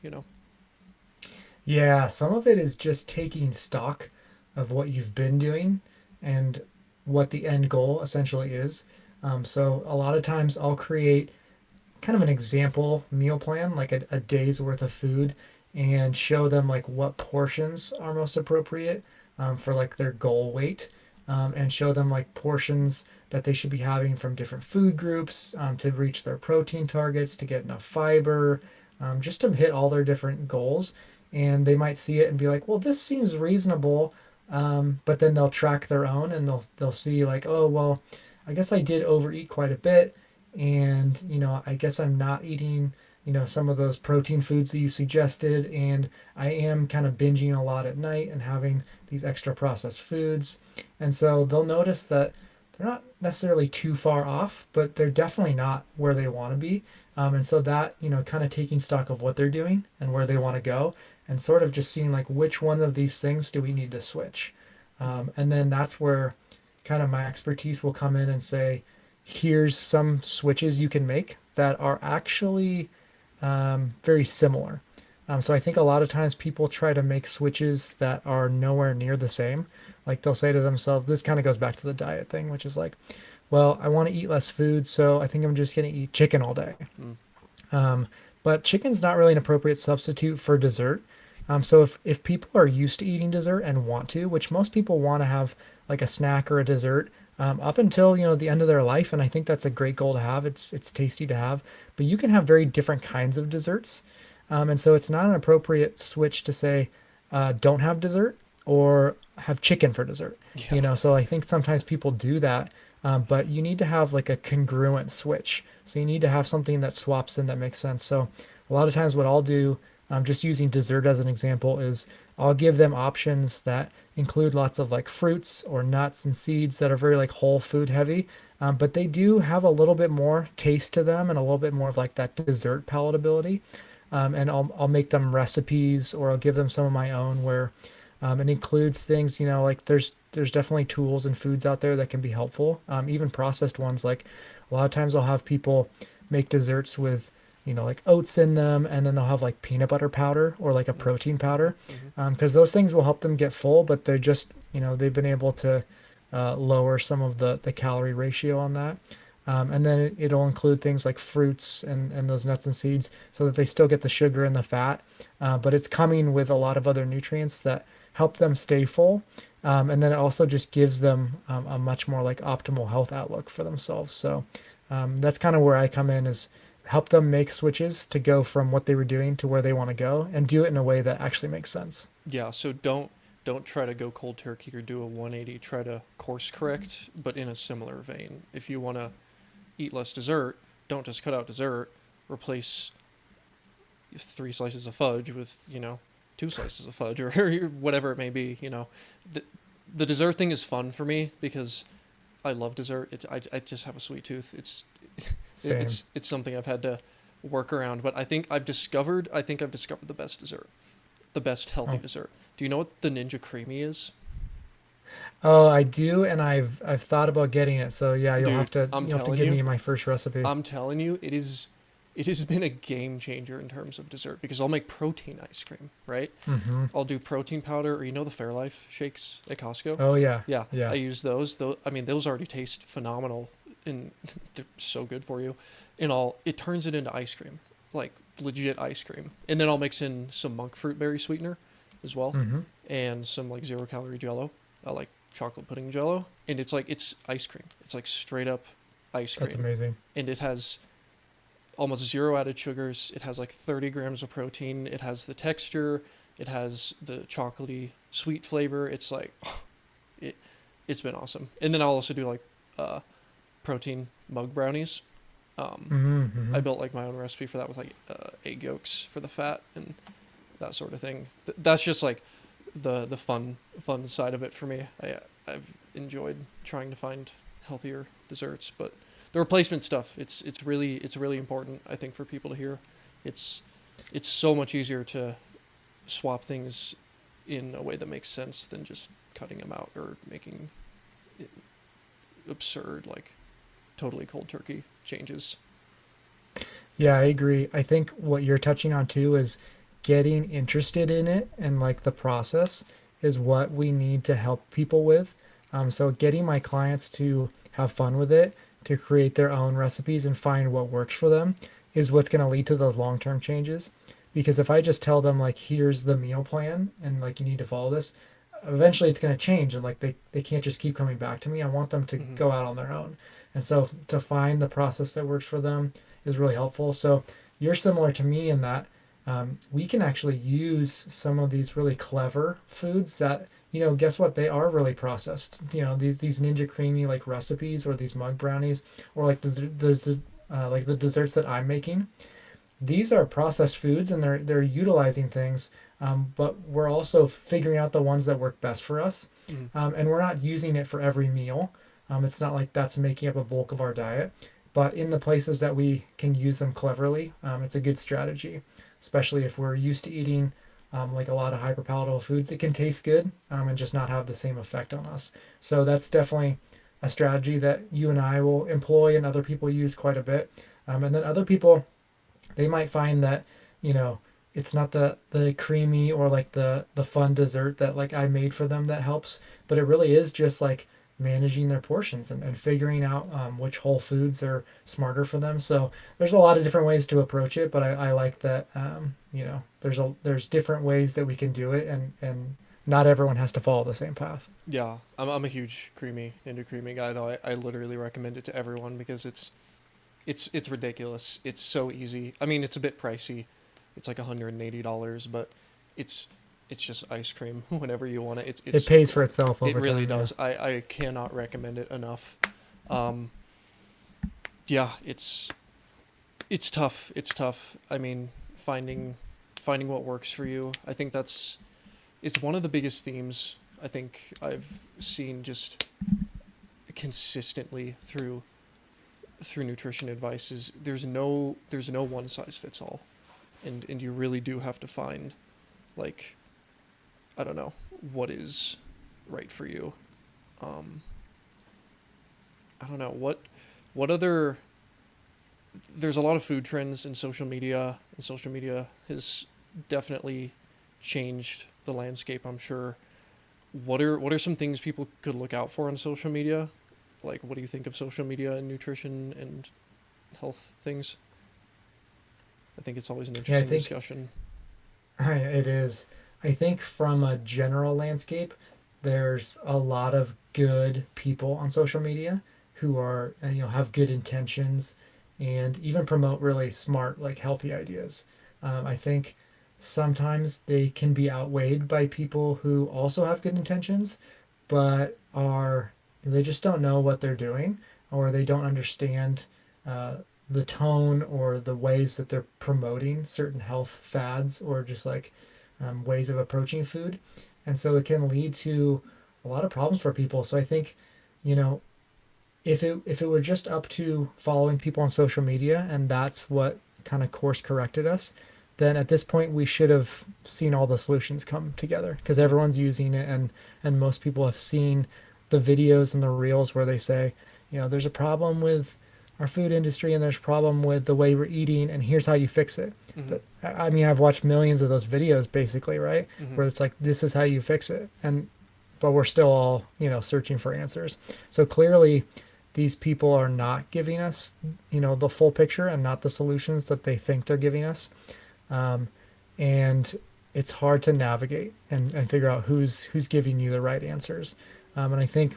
Speaker 2: Yeah, some of it is just taking stock of what you've been doing and what the end goal essentially is. So a lot of times I'll create kind of an example meal plan, like a day's worth of food, and show them like what portions are most appropriate for like their goal weight, and show them like portions that they should be having from different food groups to reach their protein targets, to get enough fiber, just to hit all their different goals. And they might see it and be like, well, this seems reasonable. But then they'll track their own and they'll see like, oh, well, I guess I did overeat quite a bit, and I guess I'm not eating some of those protein foods that you suggested, and I am kind of binging a lot at night and having these extra processed foods. And so they'll notice that they're not necessarily too far off, but they're definitely not where they want to be. And so that kind of taking stock of what they're doing and where they want to go, and sort of just seeing like which one of these things do we need to switch. And then that's where kind of my expertise will come in and say, here's some switches you can make that are actually very similar. So I think a lot of times people try to make switches that are nowhere near the same. Like they'll say to themselves, this kind of goes back to the diet thing, which is like, well, I want to eat less food, so I think I'm just going to eat chicken all day.
Speaker 1: Mm.
Speaker 2: Um, but chicken's not really an appropriate substitute for dessert. So if people are used to eating dessert and want to, which most people want to have like a snack or a dessert up until the end of their life, and I think that's a great goal to have. It's tasty to have, but you can have very different kinds of desserts, and so it's not an appropriate switch to say don't have dessert or have chicken for dessert.
Speaker 1: Yeah.
Speaker 2: So I think sometimes people do that, but you need to have like a congruent switch. So you need to have something that swaps in that makes sense. So a lot of times what I'll do, just using dessert as an example, is I'll give them options that include lots of like fruits or nuts and seeds that are very like whole food heavy, but they do have a little bit more taste to them and a little bit more of like that dessert palatability. And I'll make them recipes, or I'll give them some of my own where it includes things, like there's definitely tools and foods out there that can be helpful. Even processed ones, like a lot of times I'll have people make desserts with, like oats in them, and then they'll have like peanut butter powder or like a
Speaker 1: Mm.
Speaker 2: protein powder,
Speaker 1: Hmm.
Speaker 2: because those things will help them get full, but they're just, they've been able to lower some of the calorie ratio on that. And then it'll include things like fruits and those nuts and seeds so that they still get the sugar and the fat, but it's coming with a lot of other nutrients that help them stay full. And then it also just gives them a much more like optimal health outlook for themselves. So that's kind of where I come in, is help them make switches to go from what they were doing to where they want to go, and do it in a way that actually makes sense.
Speaker 1: Yeah, so don't try to go cold turkey or do a 180. Try to course correct, but in a similar vein. If you want to eat less dessert, don't just cut out dessert. Replace 3 slices of fudge with 2 slices of fudge, or whatever it may be. The the dessert thing is fun for me because I love dessert. I just have a sweet tooth.
Speaker 2: Same.
Speaker 1: It's something I've had to work around. But I think I've discovered the best dessert, the best healthy
Speaker 2: Oh,
Speaker 1: dessert. Do you know what the Ninja Creamy is?
Speaker 2: oh, I do, and I've thought about getting it. So yeah,
Speaker 1: Dude,
Speaker 2: you'll have to give me my first recipe.
Speaker 1: I'm telling you, it has been a game changer in terms of dessert because I'll make protein ice cream, right?
Speaker 2: Hmm.
Speaker 1: I'll do protein powder, or the Fairlife shakes at Costco.
Speaker 2: Oh yeah,
Speaker 1: Yeah, I
Speaker 2: yeah.
Speaker 1: use those. Though I mean, those already taste phenomenal, and they're so good for you. And it turns it into ice cream, like legit ice cream. And then I'll mix in some monk fruit berry sweetener, as well,
Speaker 2: Hmm.
Speaker 1: and some like 0 calorie Jello. I like chocolate pudding Jello, and it's ice cream. It's like straight up ice
Speaker 2: That's
Speaker 1: cream,
Speaker 2: amazing.
Speaker 1: and it has almost zero added sugars. It has like 30 grams of protein. It has the texture. It has the chocolatey sweet flavor. It's like it. It's been awesome. And then I'll also do like uh, protein mug brownies. Um,
Speaker 2: Hmm.
Speaker 1: I
Speaker 2: Hmm.
Speaker 1: built like my own recipe for that with like egg yolks for the fat and that sort of thing. That's just like the fun side of it for me. I've enjoyed trying to find healthier desserts, but the replacement stuff, it's really important, I think, for people to hear. It's it's so much easier to swap things in a way that makes sense than just cutting them out or making it absurd, like totally cold turkey changes.
Speaker 2: Yeah, I agree. I think what you're touching on too is getting interested in it, and like the process is what we need to help people with. So getting my clients to have fun with it, to create their own recipes and find what works for them is what's going to lead to those long-term changes. Because if I just tell them like, here's the meal plan and like you need to follow this, eventually it's going to change and like they can't just keep coming back to me. I want them to
Speaker 1: Hmm.
Speaker 2: go out on their own. And so to find the process that works for them is really helpful. So you're similar to me in that we can actually use some of these really clever foods that guess what, they are really processed. These Ninja Creamy like recipes or these mug brownies or like like the desserts that I'm making, these are processed foods and they're utilizing things, but we're also figuring out the ones that work best for us,
Speaker 1: Hmm.
Speaker 2: and we're not using it for every meal. It's not like that's making up a bulk of our diet, but in the places that we can use them cleverly, it's a good strategy, especially if we're used to eating like a lot of hyperpalatable foods. It can taste good and just not have the same effect on us. So that's definitely a strategy that you and I will employ and other people use quite a bit. And then other people, they might find that you know it's not the creamy or like the fun dessert that like I made for them that helps, but it really is just like managing their portions and figuring out which whole foods are smarter for them. So there's a lot of different ways to approach it, but I like that there's different ways that we can do it, and not everyone has to follow the same path.
Speaker 1: Yeah, I'm a huge creamy Ninja Creamy guy though. I literally recommend it to everyone because it's ridiculous. It's so easy. I mean, it's a bit pricey. It's like $180, but it's it's just ice cream whenever you want it.
Speaker 2: It
Speaker 1: It's
Speaker 2: pays for itself
Speaker 1: it
Speaker 2: over
Speaker 1: really
Speaker 2: time. Yeah.
Speaker 1: does. I cannot recommend it enough. Um, yeah, it's tough. It's tough. I mean, finding what works for you. I think that's it's one of the biggest themes I think I've seen just consistently through nutrition advice is there's no one size fits all, and you really do have to find like I don't know what is right for you. Um, I don't know what other there's a lot of food trends in social media, and social media has definitely changed the landscape, I'm sure. What are some things people could look out for on social media? Like, what do you think of social media and nutrition and health things? I think it's always an
Speaker 2: Yeah, I
Speaker 1: interesting
Speaker 2: think
Speaker 1: discussion.
Speaker 2: it is. I think from a general landscape, there's a lot of good people on social media who are, have good intentions and even promote really smart, like healthy ideas. I think sometimes they can be outweighed by people who also have good intentions, but they just don't know what they're doing or they don't understand uh, the tone or the ways that they're promoting certain health fads or just like ways of approaching food. And so it can lead to a lot of problems for people. So I think, you know, if it were just up to following people on social media and that's what kind of course corrected us, then at this point we should have seen all the solutions come together because
Speaker 1: Mm.
Speaker 2: everyone's using it and most people have seen the videos and the reels where they say, there's a problem with our food industry and there's a problem with the way we're eating and here's how you fix it.
Speaker 1: Mm-hmm.
Speaker 2: But I mean, I've watched millions of those videos basically, right?
Speaker 1: Mm-hmm.
Speaker 2: Where it's like this is how you fix it. And but we're still all, searching for answers. So clearly these people are not giving us, the full picture and not the solutions that they think they're giving us. Um, and it's hard to navigate and figure out who's giving you the right answers. And I think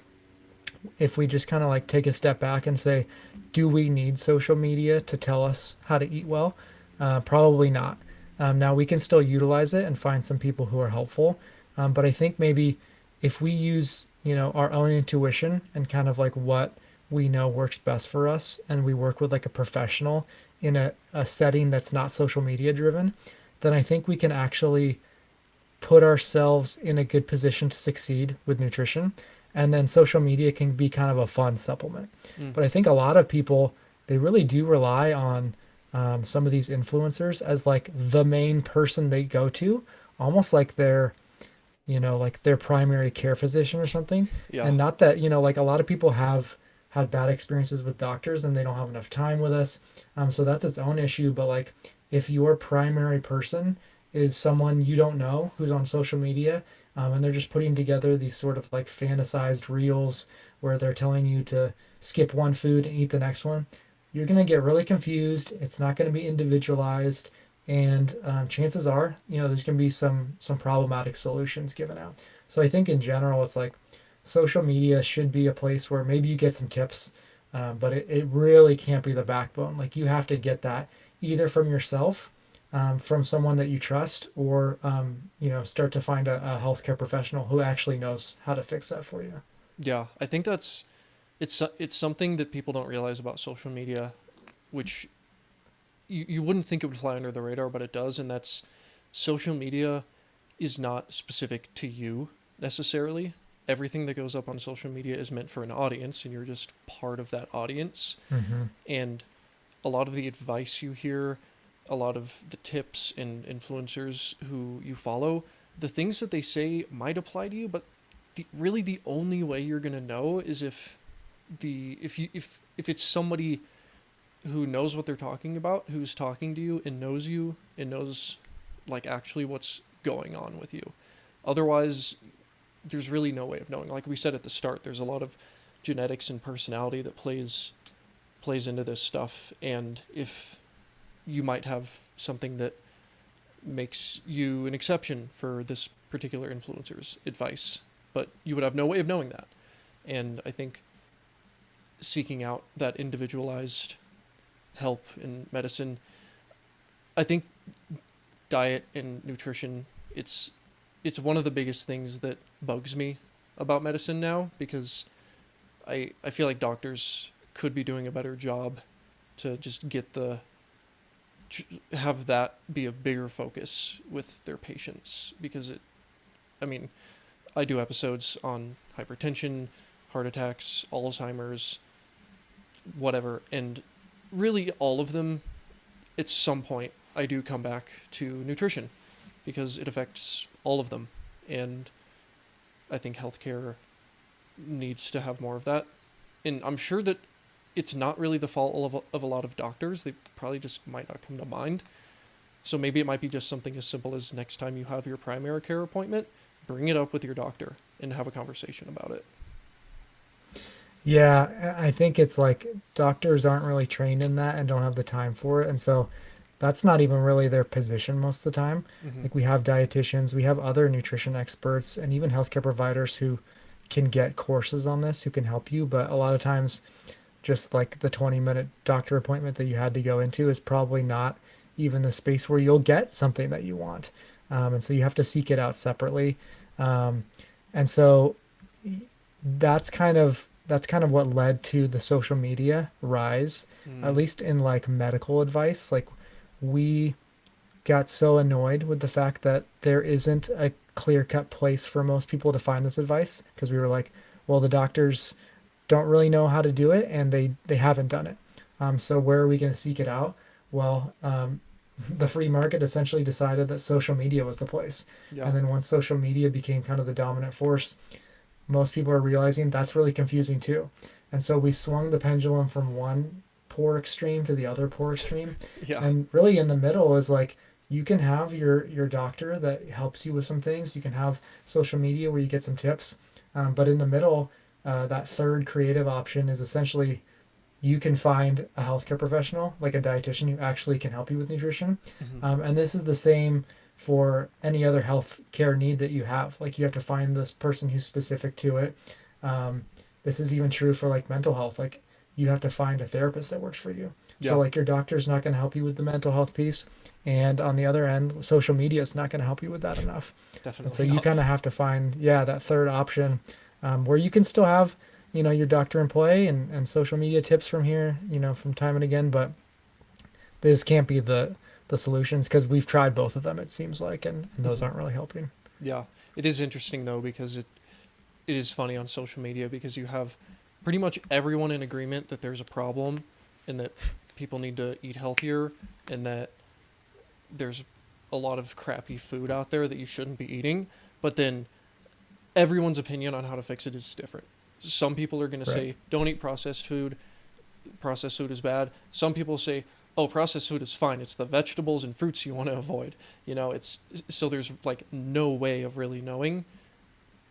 Speaker 2: if we just kind of like take a step back and say, do we need social media to tell us how to eat well? Probably not. Now we can still utilize it and find some people who are helpful, but I think maybe if we use our own intuition and kind of like what we know works best for us, and we work with like a professional in a setting that's not social media driven, then I think we can actually put ourselves in a good position to succeed with nutrition. And then social media can be kind of a fun supplement.
Speaker 1: Mm.
Speaker 2: But I think a lot of people, they really do rely on some of these influencers as like the main person they go to, almost like like their primary care physician or something.
Speaker 1: Yeah.
Speaker 2: And not that, like a lot of people have had bad experiences with doctors and they don't have enough time with us. So that's its own issue. But like if your primary person is someone you don't know who's on social media, And they're just putting together these sort of like fantasized reels where they're telling you to skip one food and eat the next one. You're going to get really confused. It's not going to be individualized, and chances are, there's going to be some problematic solutions given out. So I think in general, it's like social media should be a place where maybe you get some tips, but it really can't be the backbone. Like you have to get that either from yourself, from someone that you trust, or start to find a healthcare professional who actually knows how to fix that for you.
Speaker 1: Yeah, I think it's something that people don't realize about social media, which you wouldn't think it would fly under the radar, but it does, and that's social media is not specific to you necessarily. Everything that goes up on social media is meant for an audience, and you're just part of that audience.
Speaker 2: Mm-hmm.
Speaker 1: And a lot of the advice you hear, a lot of the tips and influencers who you follow, the things that they say might apply to you, but really the only way you're gonna know is if it's somebody who knows what they're talking about, who's talking to you and knows like actually what's going on with you. Otherwise, there's really no way of knowing. Like we said at the start, there's a lot of genetics and personality that plays into this stuff, and if you might have something that makes you an exception for this particular influencer's advice, but you would have no way of knowing that. And I think seeking out that individualized help in medicine, I think diet and nutrition, it's one of the biggest things that bugs me about medicine now, because I feel like doctors could be doing a better job to just have that be a bigger focus with their patients, because I mean, I do episodes on hypertension, heart attacks, Alzheimer's, whatever, and really all of them, at some point, I do come back to nutrition because it affects all of them. And I think healthcare needs to have more of that. And I'm sure that it's not really the fault of a lot of doctors. They probably just might not come to mind. So maybe it might be just something as simple as next time you have your primary care appointment, bring it up with your doctor and have a conversation about it.
Speaker 2: Yeah, I think it's like doctors aren't really trained in that and don't have the time for it. And so that's not even really their position most of the time.
Speaker 1: Mm-hmm.
Speaker 2: Like we have dietitians, we have other nutrition experts, and even healthcare providers who can get courses on this who can help you. But a lot of times, just like the 20-minute doctor appointment that you had to go into is probably not even the space where you'll get something that you want. And so you have to seek it out separately. Um, and so that's kind of what led to the social media rise, at
Speaker 1: Mm,
Speaker 2: least in like medical advice. Like we got so annoyed with the fact that there isn't a clear-cut place for most people to find this advice, because we were like, well, the doctors don't really know how to do it and they haven't done it. So where are we going to seek it out? Well, the free market essentially decided that social media was the place.
Speaker 1: yeah.
Speaker 2: And then once social media became kind of the dominant force, most people are realizing that's really confusing too. And so we swung the pendulum from one poor extreme to the other poor extreme.
Speaker 1: Yeah.
Speaker 2: And really in the middle is like you can have your doctor that helps you with some things. You can have social media where you get some tips. But in the middle, that third creative option is essentially you can find a healthcare professional, like a dietitian, who actually can help you with nutrition.
Speaker 1: Mm-hmm.
Speaker 2: And this is the same for any other health care need that you have. Like you have to find this person who's specific to it. This is even true for like mental health. Like you have to find a therapist that works for you. So
Speaker 1: Yeah.
Speaker 2: like your doctor's not going to help you with the mental health piece. And on the other end, social media is not going to help you with that enough. And so
Speaker 1: Definitely
Speaker 2: you
Speaker 1: not.
Speaker 2: kind of have to find, yeah, that third option, where you can still have, your doctor in play and social media tips from here, from time and again, but this can't be the solutions because we've tried both of them, it seems like, and those
Speaker 1: Mm-hmm.
Speaker 2: aren't really helping.
Speaker 1: Yeah. It is interesting though, because it is funny on social media because you have pretty much everyone in agreement that there's a problem and that people need to eat healthier, and that there's a lot of crappy food out there that you shouldn't be eating. But then everyone's opinion on how to fix it is different. Some people are going to
Speaker 2: Right.
Speaker 1: say, don't eat processed food. Processed food is bad. Some people say, oh, processed food is fine. It's the vegetables and fruits you want to avoid. It's so there's like no way of really knowing.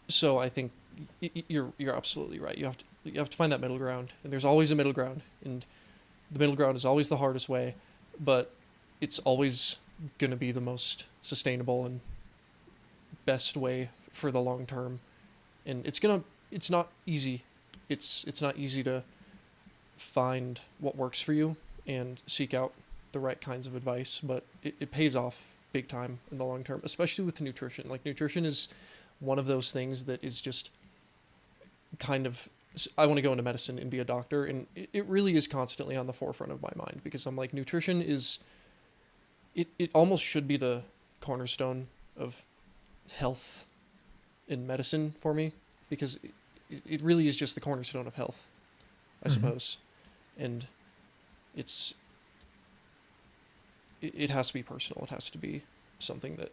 Speaker 1: So I think you're absolutely right. You have to find that middle ground, and there's always a middle ground, and the middle ground is always the hardest way, but it's always gonna be the most sustainable and best way for the long term. And it's not easy. It's not easy to find what works for you and seek out the right kinds of advice, but it pays off big time in the long term, especially with nutrition. Like nutrition is one of those things that is just kind of, I want to go into medicine and be a doctor, and it really is constantly on the forefront of my mind because I'm like, nutrition is, it almost should be the cornerstone of health in medicine for me because it really is just the cornerstone of health, I
Speaker 2: Hmm.
Speaker 1: suppose. And it's it has to be personal. It has to be something that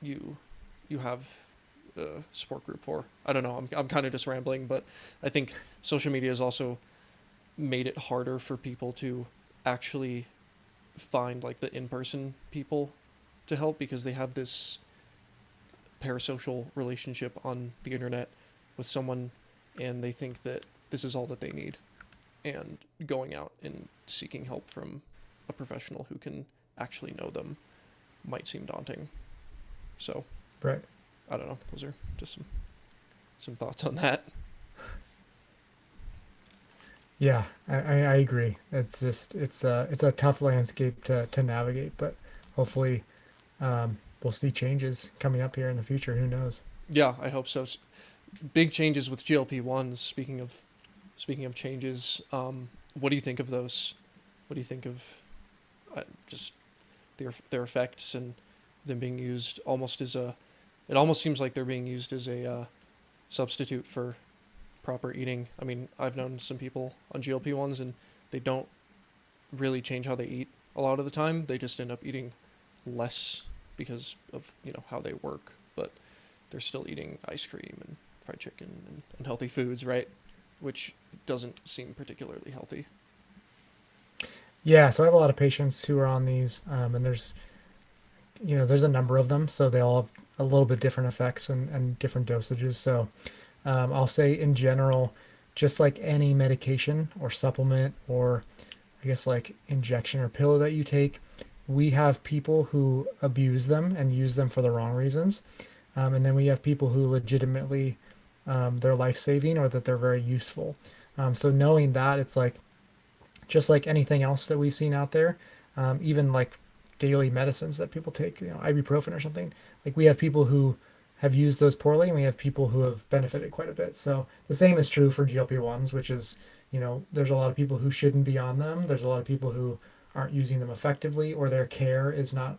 Speaker 1: you you have a support group for. I don't know. I'm kind of just rambling, but I think social media has also made it harder for people to actually find like the in-person people to help because they have this parasocial relationship on the internet with someone and they think that this is all that they need, and going out and seeking help from a professional who can actually know them might seem daunting. So
Speaker 2: Right.
Speaker 1: I don't know. Those are just some thoughts on that.
Speaker 2: Yeah, I agree. It's just it's a tough landscape to navigate, but hopefully we'll see changes coming up here in the future. Who knows?
Speaker 1: Yeah, I hope so. Big changes with GLP-1s. Speaking of changes, what do you think of those? What do you think of just their effects and them being used almost as a? It almost seems like they're being used as a substitute for proper eating. I mean, I've known some people on GLP-1s and they don't really change how they eat a lot of the time. They just end up eating less because of, how they work, but they're still eating ice cream and fried chicken and unhealthy foods, right? Which doesn't seem particularly healthy.
Speaker 2: Yeah, so I have a lot of patients who are on these, and there's a number of them, so they all have a little bit different effects and different dosages. So I'll say in general, just like any medication or supplement or I guess like injection or pill that you take, we have people who abuse them and use them for the wrong reasons. And then we have people who legitimately they're life saving or that they're very useful. So knowing that, it's like just like anything else that we've seen out there, even like daily medicines that people take, ibuprofen or something. Like we have people who have used those poorly, and we have people who have benefited quite a bit. So the same is true for GLP-1s, which is, there's a lot of people who shouldn't be on them. There's a lot of people who aren't using them effectively, or their care is not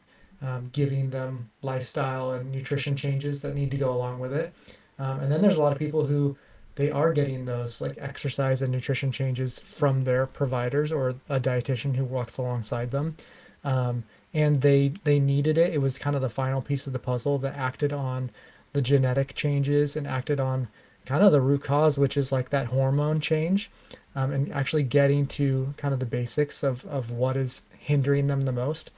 Speaker 2: giving them lifestyle and nutrition changes that need to go along with it. And then there's a lot of people who they are getting those like exercise and nutrition changes from their providers or a dietitian who walks alongside them. Um, and they needed it. It was kind of the final piece of the puzzle that acted on the genetic changes and acted on kind of the root cause, which is like that hormone change, and actually getting to kind of the basics of what is hindering them the most.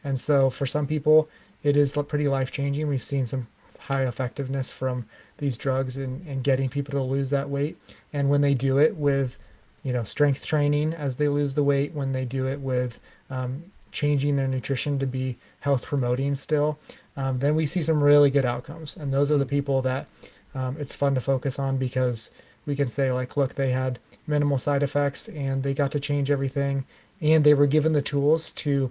Speaker 2: And so for some people, it is pretty life changing. We've seen some high effectiveness from these drugs in getting people to lose that weight. And when they do it with, strength training as they lose the weight, when they do it with changing their nutrition to be health promoting still, then we see some really good outcomes. And those are the
Speaker 1: Mm.
Speaker 2: people that it's fun to focus on because we can say, like, look, they had minimal side effects and they got to change everything. And they were given the tools to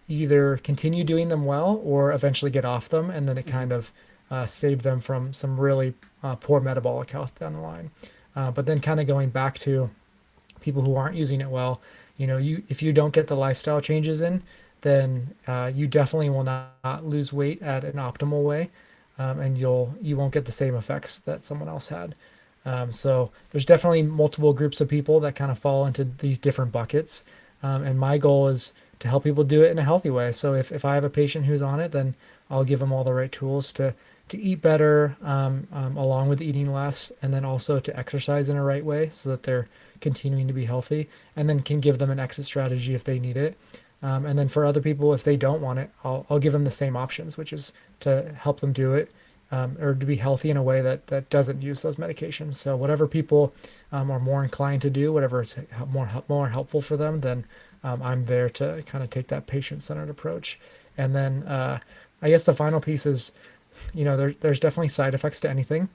Speaker 2: either continue doing them well or eventually get off them. And then it
Speaker 1: Mm-hmm.
Speaker 2: kind of saved them from some really poor metabolic health down the line. But then kind of going back to people who aren't using it well, you if you don't get the lifestyle changes in, then you definitely will not lose weight at an optimal way, and you won't get the same effects that someone else had. So there's definitely multiple groups of people that kind of fall into these different buckets, and my goal is to help people do it in a healthy way. So if I have a patient who's on it, then I'll give them all the right tools to eat better, along with eating less, and then also to exercise in a right way so that they're continuing to be healthy, and then can give them an exit strategy if they need it. And then for other people, if they don't want it, I'll give them the same options, which is to help them do it or to be healthy in a way that doesn't use those medications. So whatever people are more inclined to do, whatever is more helpful for them, then I'm there to kind of take that patient-centered approach. And then I guess the final piece is, there's definitely side effects to anything.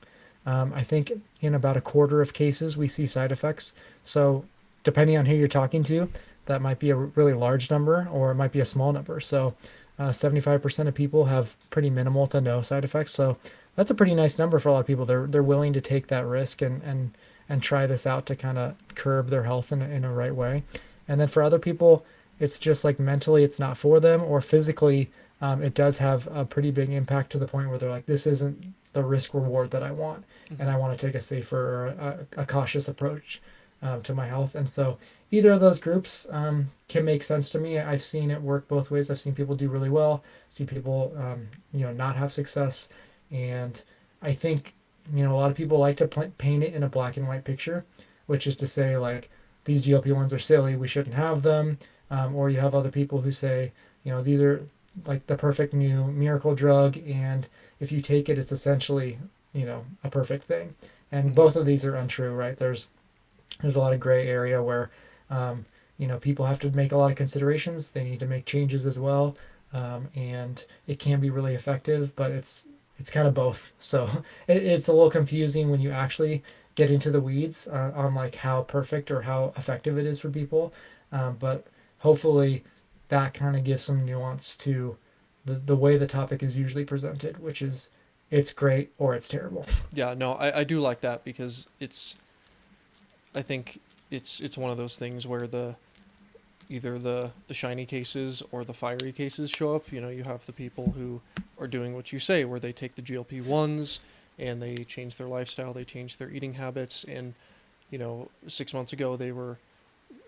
Speaker 2: I think in about a quarter of cases we see side effects. So depending on who you're talking to, that might be a really large number or it might be a small number. So 75% of people have pretty minimal to no side effects. So that's a pretty nice number for a lot of people. They're willing to take that risk and try this out to kind of curb their health in a right way. And then for other people, it's just like mentally it's not for them, or physically it does have a pretty big impact to the point where they're like, this isn't the risk reward that I want, and
Speaker 1: Hmm.
Speaker 2: I want to take a safer, a cautious approach to my health. And so either of those groups can make sense to me. I've seen it work both ways. I've seen people do really well, see people not have success, and I think a lot of people like to paint it in a black and white picture, which is to say like these GLP-1s are silly, we shouldn't have them, or you have other people who say these are like the perfect new miracle drug, and if you take it, it's essentially a perfect thing. And
Speaker 1: Hmm.
Speaker 2: both of these are untrue, right? There's a lot of gray area where um, people have to make a lot of considerations. They need to make changes as well, and it can be really effective, but it's kind of both. So it's a little confusing when you actually get into the weeds on like how perfect or how effective it is for people. But hopefully that kind of gives some nuance to the way the topic is usually presented, which is it's great or it's terrible.
Speaker 1: Yeah, no, I do like that because I think it's one of those things where either the shiny cases or the fiery cases show up. You have the people who are doing what you say, where they take the GLP-1s and they change their lifestyle, they change their eating habits, and 6 months ago they were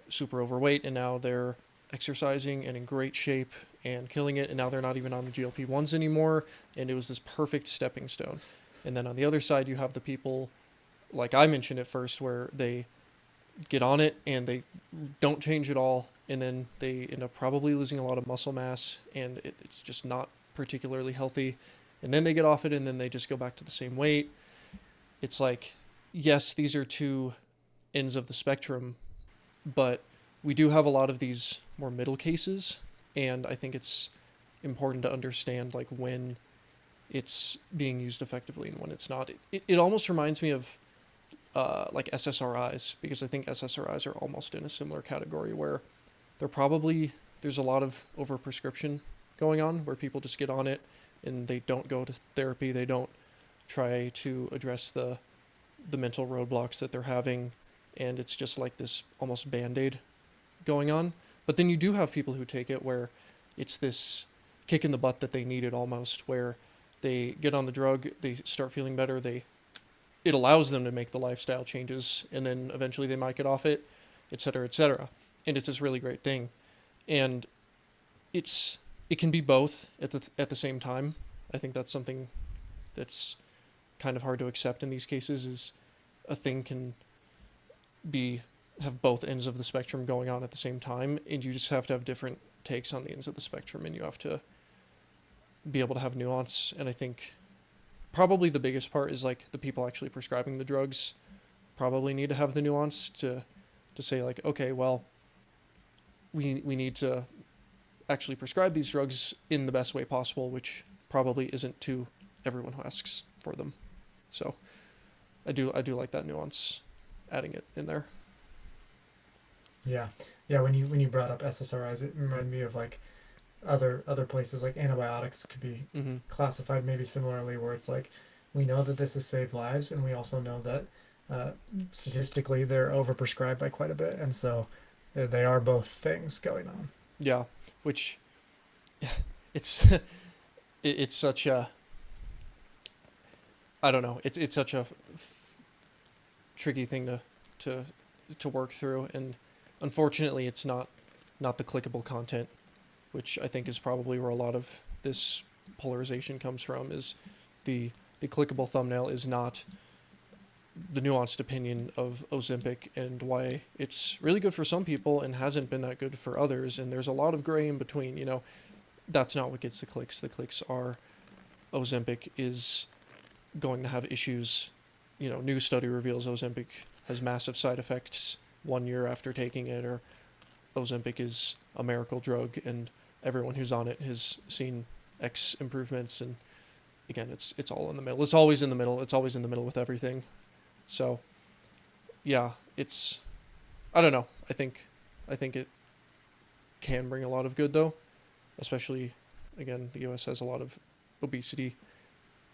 Speaker 1: super overweight and now they're exercising and in great shape and killing it, and now they're not even on the GLP-1s anymore, and it was this perfect stepping stone. And then on the other side you have the people like I mentioned at first, where they get on it and they don't change at all, and then they end up probably losing a lot of muscle mass, and it's just not particularly healthy. And then they get off it, and then they just go back to the same weight. It's like, yes, these are two ends of the spectrum, but we do have a lot of these more middle cases, and I think it's important to understand like when it's being used effectively and when it's not. It almost reminds me of like SSRIs, because I think SSRIs are almost in a similar category where there's a lot of overprescription going on, where people just get on it and they don't go to therapy, they don't try to address the mental roadblocks that they're having, and it's just like this almost band-aid going on. But then you do have people who take it where it's this kick in the butt that they needed, almost, where they get on the drug, they start feeling better, they it allows them to make the lifestyle changes, and then eventually they might get off it, et cetera, et cetera. And it's this really great thing. And it can be both at the same time. I think that's something that's kind of hard to accept in these cases, is a thing can be have both ends of the spectrum going on at the same time, and you just have to have different takes on the ends of the spectrum, and you have to be able to have nuance. And I think probably the biggest part is like the people actually prescribing the drugs probably need to have the nuance to say like, okay, well, we need to actually prescribe these drugs in the best way possible, which probably isn't to everyone who asks for them. So I do like that nuance, adding it in there.
Speaker 2: Yeah, yeah. When you brought up SSRIs, it reminded me of like other places like antibiotics could be
Speaker 1: Mm-hmm.
Speaker 2: classified maybe similarly, where it's like we know that this has saved lives, and we also know that uh, statistically they're overprescribed by quite a bit, and so they are both things going on.
Speaker 1: Yeah, which it's it's such a I don't know, it's such a tricky thing to to work through, and unfortunately it's not the clickable content, which I think is probably where a lot of this polarization comes from, is the the clickable thumbnail is not the nuanced opinion of Ozempic and why it's really good for some people and hasn't been that good for others, and there's a lot of gray in between. That's not what gets the clicks. The clicks are Ozempic is going to have issues. New study reveals Ozempic has massive side effects 1 year after taking it, or Ozempic is a miracle drug and everyone who's on it has seen X improvements. And again, it's all in the middle. It's always in the middle. It's always in the middle with everything. So yeah, it's I don't know. I think it can bring a lot of good though, especially again the U.S. has a lot of obesity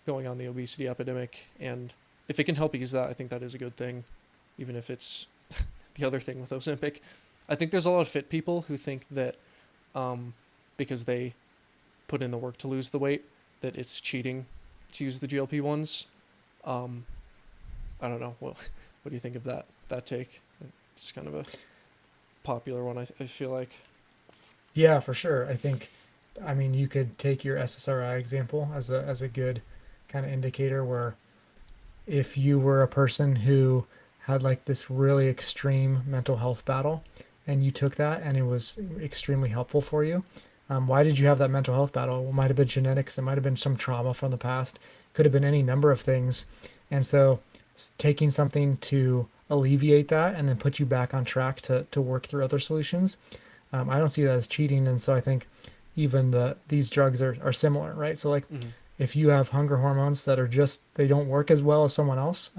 Speaker 1: going on, the obesity epidemic, and if it can help ease that, I think that is a good thing, even if it's the other thing with Ozempic. I think there's a lot of fit people who think that because they put in the work to lose the weight, that it's cheating to use the GLP ones. Um, I don't know. What do you think of that take? It's kind of a popular one. I feel like.
Speaker 2: Yeah, for sure. I mean, you could take your SSRI example as a good kind of indicator where if you were a person who had like this really extreme mental health battle and you took that and it was extremely helpful for you, why did you have that mental health battle? It might have been genetics, it might have been some trauma from the past, could have been any number of things. And so taking something to alleviate that and then put you back on track to work through other solutions, I don't see that as cheating. And so I think even these drugs are similar, right? So like
Speaker 1: Mm-hmm.
Speaker 2: if you have hunger hormones that are just they don't work as well as someone else,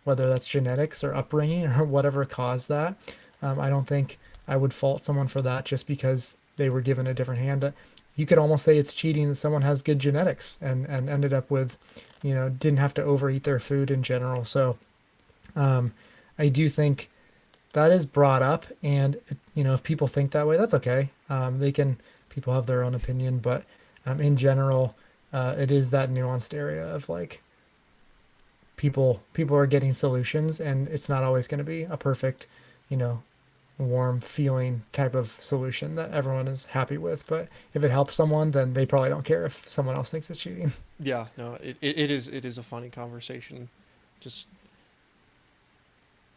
Speaker 2: whether that's genetics or upbringing or whatever caused that, I don't think I would fault someone for that just because they were given a different hand. You could almost say it's cheating that someone has good genetics and ended up with, didn't have to overeat their food in general. So um, I do think that is brought up, and if people think that way, that's okay. They can people have their own opinion, but in general, it is that nuanced area of like people are getting solutions, and it's not always going to be a perfect, you know, warm feeling type of solution that everyone is happy with. But if it helps someone, then they probably don't care if someone else thinks it's cheating.
Speaker 1: Yeah, no, it is a funny conversation. Just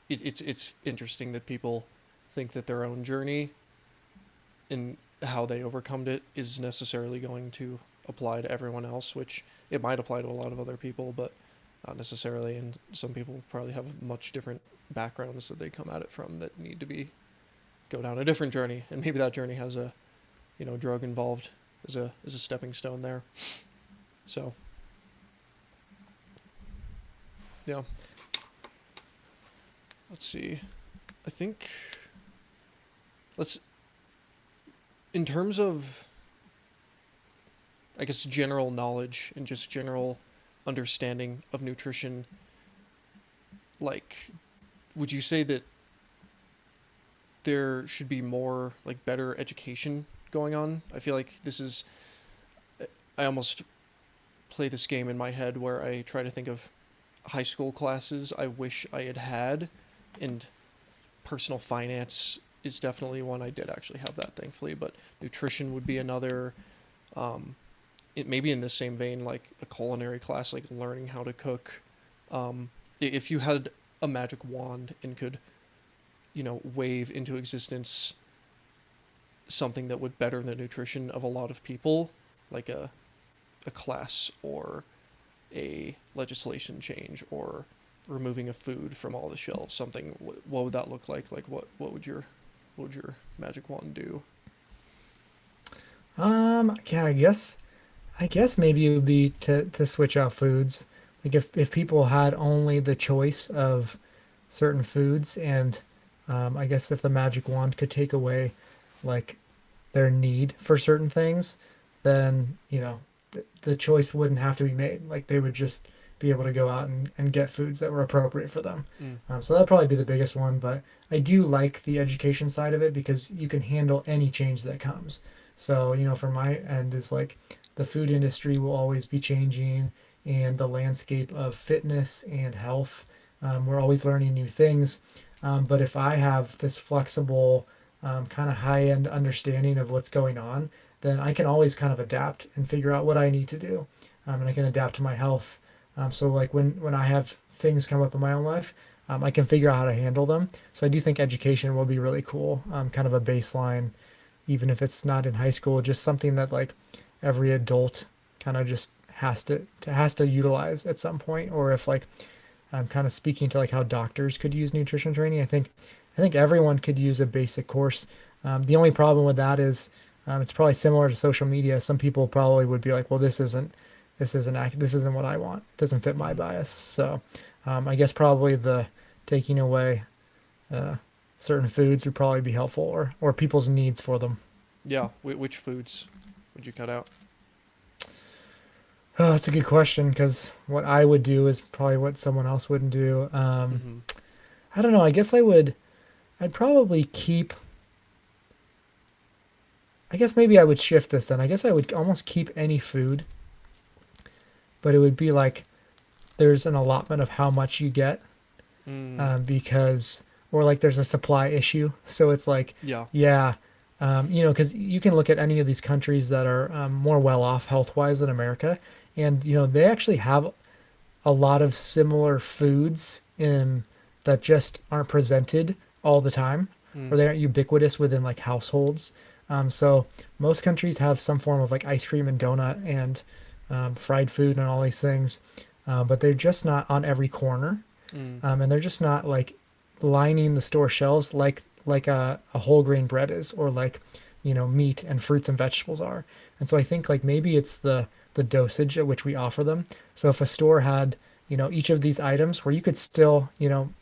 Speaker 1: it's interesting that people think that their own journey and how they overcome it is necessarily going to apply to everyone else, which it might apply to a lot of other people, but not necessarily. And some people probably have much different backgrounds that they come at it from that need to be go down a different journey, and maybe that journey has a drug involved as a stepping stone there. So yeah, let's see. I think let's in terms of I guess general knowledge and just general understanding of nutrition, like would you say that there should be more like better education going on? I feel like this is I almost play this game in my head where I try to think of high school classes I wish I had had, and personal finance is definitely one. I did actually have that, thankfully, but nutrition would be another. Um, it maybe in the same vein, like a culinary class, like learning how to cook. If you had a magic wand and could, wave into existence something that would better the nutrition of a lot of people, like a class or a legislation change or removing a food from all the shelves, something, what would that look like? Like what would your magic wand do?
Speaker 2: Yeah, I guess maybe it would be to switch out foods. Like if people had only the choice of certain foods, and I guess if the magic wand could take away like their need for certain things, then the choice wouldn't have to be made. Like they would just be able to go out and get foods that were appropriate for them.
Speaker 1: Mm.
Speaker 2: So that'd probably be the biggest one. But I do like the education side of it because you can handle any change that comes. So from my end is like the food industry will always be changing, and the landscape of fitness and health. We're always learning new things. But if I have this flexible, kind of high end understanding of what's going on, then I can always kind of adapt and figure out what I need to do. And I can adapt to my health. So like when I have things come up in my own life, I can figure out how to handle them. So I do think education will be really cool. Kind of a baseline, even if it's not in high school, just something that like every adult kind of just has to utilize at some point, or if like I'm kind of speaking to like how doctors could use nutrition training. I think everyone could use a basic course. The only problem with that is it's probably similar to social media. Some people probably would be like, well, this isn't what I want. It doesn't fit my
Speaker 1: Hmm.
Speaker 2: bias. So I guess probably the taking away uh, certain foods would probably be helpful, or people's needs for them.
Speaker 1: Yeah. Which foods would you cut out?
Speaker 2: Oh, that's a good question because what I would do is probably what someone else wouldn't do.
Speaker 1: Hmm.
Speaker 2: I don't know. I guess I would. I'd probably keep. I guess maybe I would shift this then. I guess I would almost keep any food, but it would be like there's an allotment of how much you get,
Speaker 1: Mm.
Speaker 2: because, or like there's a supply issue. So it's like,
Speaker 1: Yeah.
Speaker 2: yeah, because you can look at any of these countries that are more well off health wise than America, and they actually have a lot of similar foods that just aren't presented all the time,
Speaker 1: Mm.
Speaker 2: or they aren't ubiquitous within like households. So most countries have some form of like ice cream and donut and fried food and all these things, but they're just not on every corner,
Speaker 1: Mm.
Speaker 2: and they're just not like lining the store shelves like a whole grain bread is, or like meat and fruits and vegetables are. And so I think like maybe it's the dosage at which we offer them. So if a store had each of these items where you could still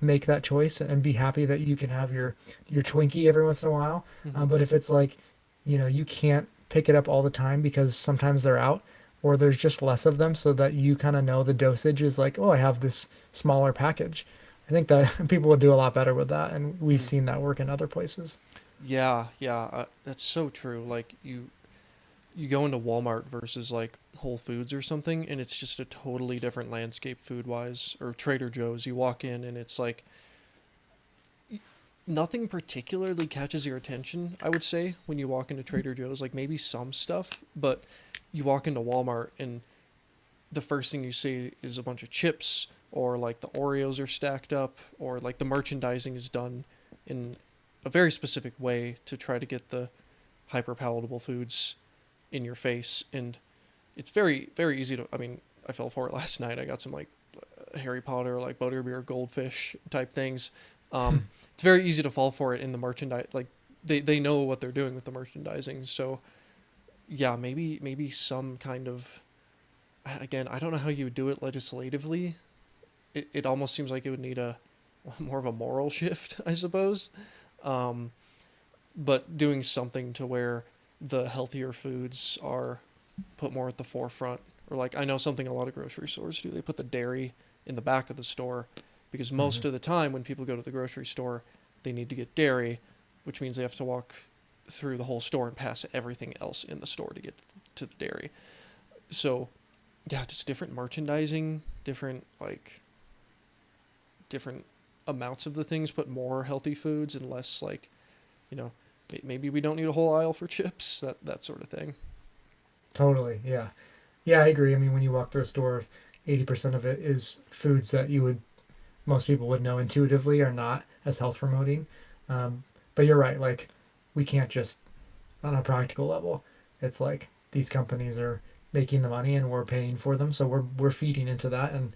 Speaker 2: make that choice and be happy that you can have your Twinkie every once in a while,
Speaker 1: Hmm.
Speaker 2: but if it's like you can't pick it up all the time because sometimes they're out, or there's just less of them, so that you kind of know the dosage is like, oh, I have this smaller package. I think that people would do a lot better with that, and we've
Speaker 1: Mm.
Speaker 2: seen that work in other places.
Speaker 1: Yeah. Yeah. That's so true. Like you go into Walmart versus like Whole Foods or something, and it's just a totally different landscape food wise. Or Trader Joe's, you walk in and it's like nothing particularly catches your attention, I would say, when you walk into Trader Joe's. Like maybe some stuff, but you walk into Walmart and the first thing you see is a bunch of chips, or like the Oreos are stacked up, or like the merchandising is done in a very specific way to try to get the hyper palatable foods in your face. And it's very, very easy to, I mean, I fell for it last night. I got some like Harry Potter, like butterbeer goldfish type things. It's very easy to fall for it in the merchandise. Like they know what they're doing with the merchandising. So yeah, maybe some kind of, again, I don't know how you would do it legislatively. It almost seems like it would need a more of a moral shift, I suppose. Um, but doing something to where the healthier foods are put more at the forefront. Or like I know something a lot of grocery stores do. They put the dairy in the back of the store because most
Speaker 2: Hmm.
Speaker 1: of the time when people go to the grocery store, they need to get dairy, which means they have to walk through the whole store and pass everything else in the store to get to the dairy. So, yeah, just different merchandising, different amounts of the things, but more healthy foods and less like, you know, maybe we don't need a whole aisle for chips, that sort of thing.
Speaker 2: Totally, yeah. Yeah, I agree. I mean, when you walk through a store, 80% of it is foods that most people would know intuitively are not as health promoting. Um, but you're right. Like, we can't just, on a practical level, it's like these companies are making the money and we're paying for them. So we're feeding into that. And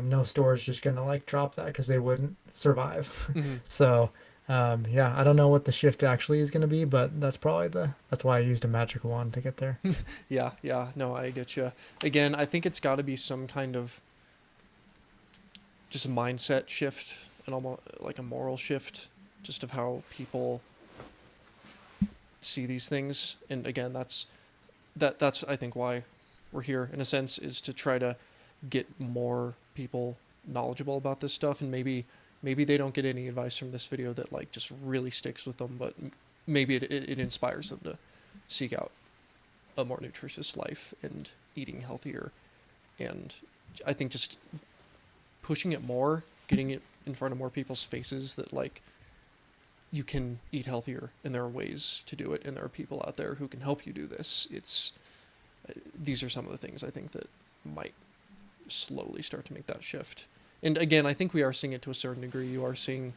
Speaker 2: no store is just going to like drop that because they wouldn't survive.
Speaker 1: Hmm.
Speaker 2: So, yeah, I don't know what the shift actually is going to be, but that's why I used a magic wand to get there.
Speaker 1: Yeah, yeah, no, I get you. Again, I think it's got to be some kind of just a mindset shift and almost like a moral shift, just of how people see these things. And again, that's I think why we're here in a sense, is to try to get more people knowledgeable about this stuff. And maybe they don't get any advice from this video that like just really sticks with them, but maybe it inspires them to seek out a more nutritious life and eating healthier. And I think just pushing it more, getting it in front of more people's faces that like you can eat healthier and there are ways to do it and there are people out there who can help you do this. It's these are some of the things I think that might slowly start to make that shift. And again, I think we are seeing it to a certain degree. You are seeing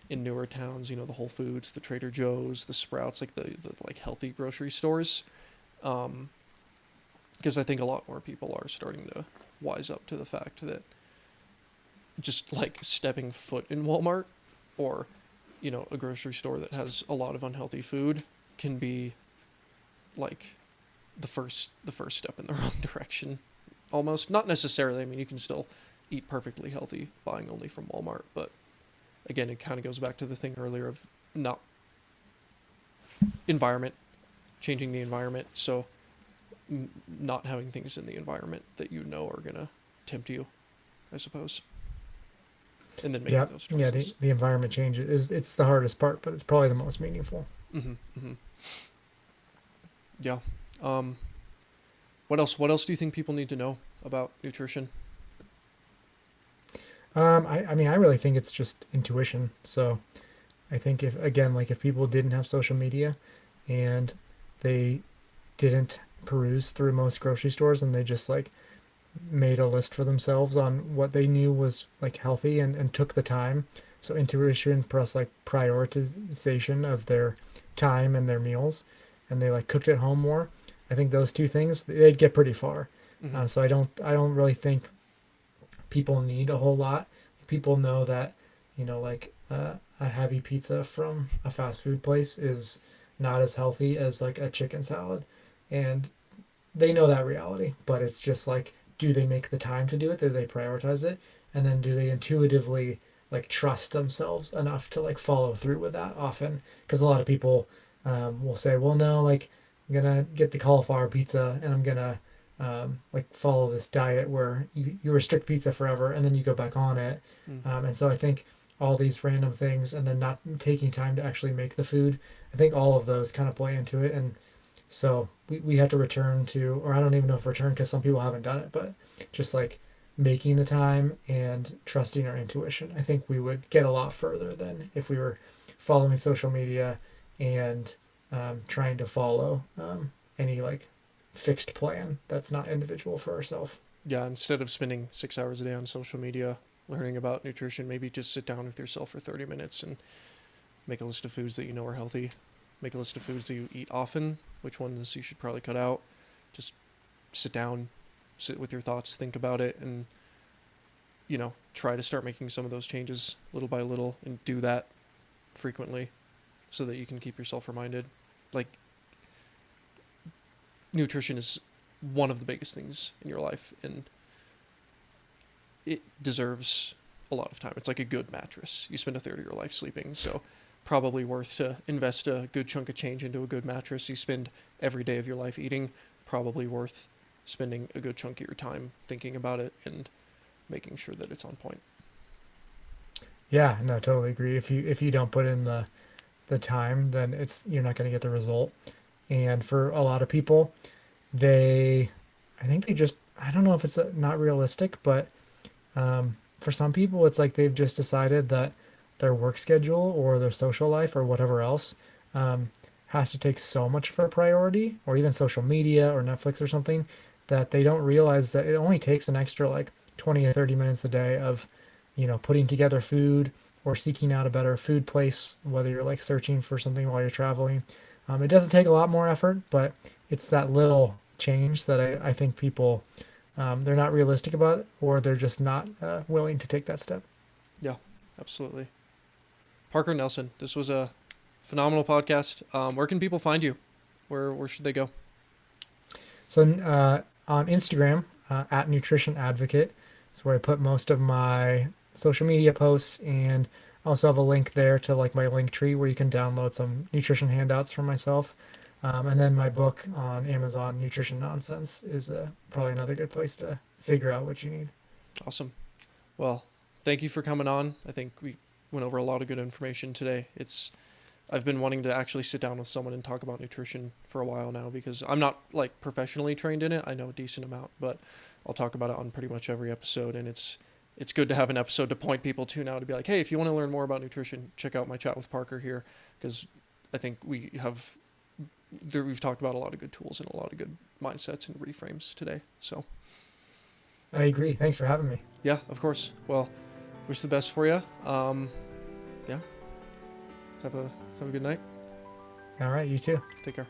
Speaker 1: in newer towns, the Whole Foods, the Trader Joe's, the Sprouts, like the like healthy grocery stores. Um, because I think a lot more people are starting to wise up to the fact that just like stepping foot in Walmart or, a grocery store that has a lot of unhealthy food can be like the first step in the wrong direction. Almost, not necessarily. I mean, you can still eat perfectly healthy buying only from Walmart, but again, it kind of goes back to the thing earlier of not environment, changing the environment. So not having things in the environment that are gonna tempt you, I suppose, and then making
Speaker 2: Yeah,
Speaker 1: those
Speaker 2: yeah.
Speaker 1: choices.
Speaker 2: The environment change is it's the hardest part, but it's probably the most meaningful.
Speaker 1: Mm-hmm, mm-hmm. Yeah. Um, what else? What else do you think people need to know about nutrition?
Speaker 2: I mean, I really think it's just intuition. So I think if again, like if people didn't have social media and they didn't peruse through most grocery stores and they just like made a list for themselves on what they knew was like healthy and took the time. So intuition plus like prioritization of their time and their meals, and they like cooked at home more. I think those two things they'd get pretty far.
Speaker 1: Mm-hmm.
Speaker 2: So I don't really think people need a whole lot. People know that, like a heavy pizza from a fast food place is not as healthy as like a chicken salad, and they know that reality. But it's just like, do they make the time to do it? Do they prioritize it? And then do they intuitively like trust themselves enough to like follow through with that often? Because a lot of people will say, well, no, like I'm gonna get the cauliflower pizza and I'm gonna like follow this diet where you restrict pizza forever and then you go back on it.
Speaker 1: Mm.
Speaker 2: And so I think all these random things and then not taking time to actually make the food, I think all of those kind of play into it. And so we have to return to, or I don't even know if return because some people haven't done it, but just like making the time and trusting our intuition. I think we would get a lot further than if we were following social media and trying to follow any like fixed plan that's not individual for ourselves.
Speaker 1: Yeah. Instead of spending 6 hours a day on social media learning about nutrition, maybe just sit down with yourself for 30 minutes and make a list of foods that you know are healthy. Make a list of foods that you eat often, which ones you should probably cut out. Just sit down, sit with your thoughts, think about it, and, try to start making some of those changes little by little and do that frequently so that you can keep yourself reminded. Like, nutrition is one of the biggest things in your life, and it deserves a lot of time. It's like a good mattress. You spend a third of your life sleeping, so probably worth to invest a good chunk of change into a good mattress. You spend every day of your life eating, probably worth spending a good chunk of your time thinking about it and making sure that it's on point.
Speaker 2: Yeah, no, totally agree. If you don't put in the time, then it's you're not going to get the result. And for a lot of people, they I think they just I don't know if it's not realistic, but for some people, it's like they've just decided that their work schedule or their social life or whatever else um, has to take so much of a priority, or even social media or Netflix or something, that they don't realize that it only takes an extra like 20 or 30 minutes a day of, putting together food or seeking out a better food place, whether you're like searching for something while you're traveling. It doesn't take a lot more effort, but it's that little change that I think people they're not realistic about it, or they're just not willing to take that step.
Speaker 1: Yeah, absolutely. Parker Nelson, this was a phenomenal podcast. Where can people find you? Where should they go?
Speaker 2: So on Instagram, at Nutrition Advocate, is where I put most of my social media posts, and I also have a link there to like my link tree where you can download some nutrition handouts for myself. And then my book on Amazon, Nutrition Nonsense, is probably another good place to figure out what you need.
Speaker 1: Awesome. Well, thank you for coming on. I think we went over a lot of good information today. I've been wanting to actually sit down with someone and talk about nutrition for a while now because I'm not like professionally trained in it. I know a decent amount, but I'll talk about it on pretty much every episode, and it's good to have an episode to point people to now to be like, hey, if you want to learn more about nutrition, check out my chat with Parker here, because I think we've talked about a lot of good tools and a lot of good mindsets and reframes today. So
Speaker 2: I agree. Thanks for having me.
Speaker 1: yeah, of course. Well, wish the best for you. Yeah, have a good night.
Speaker 2: All right, you too.
Speaker 1: Take care.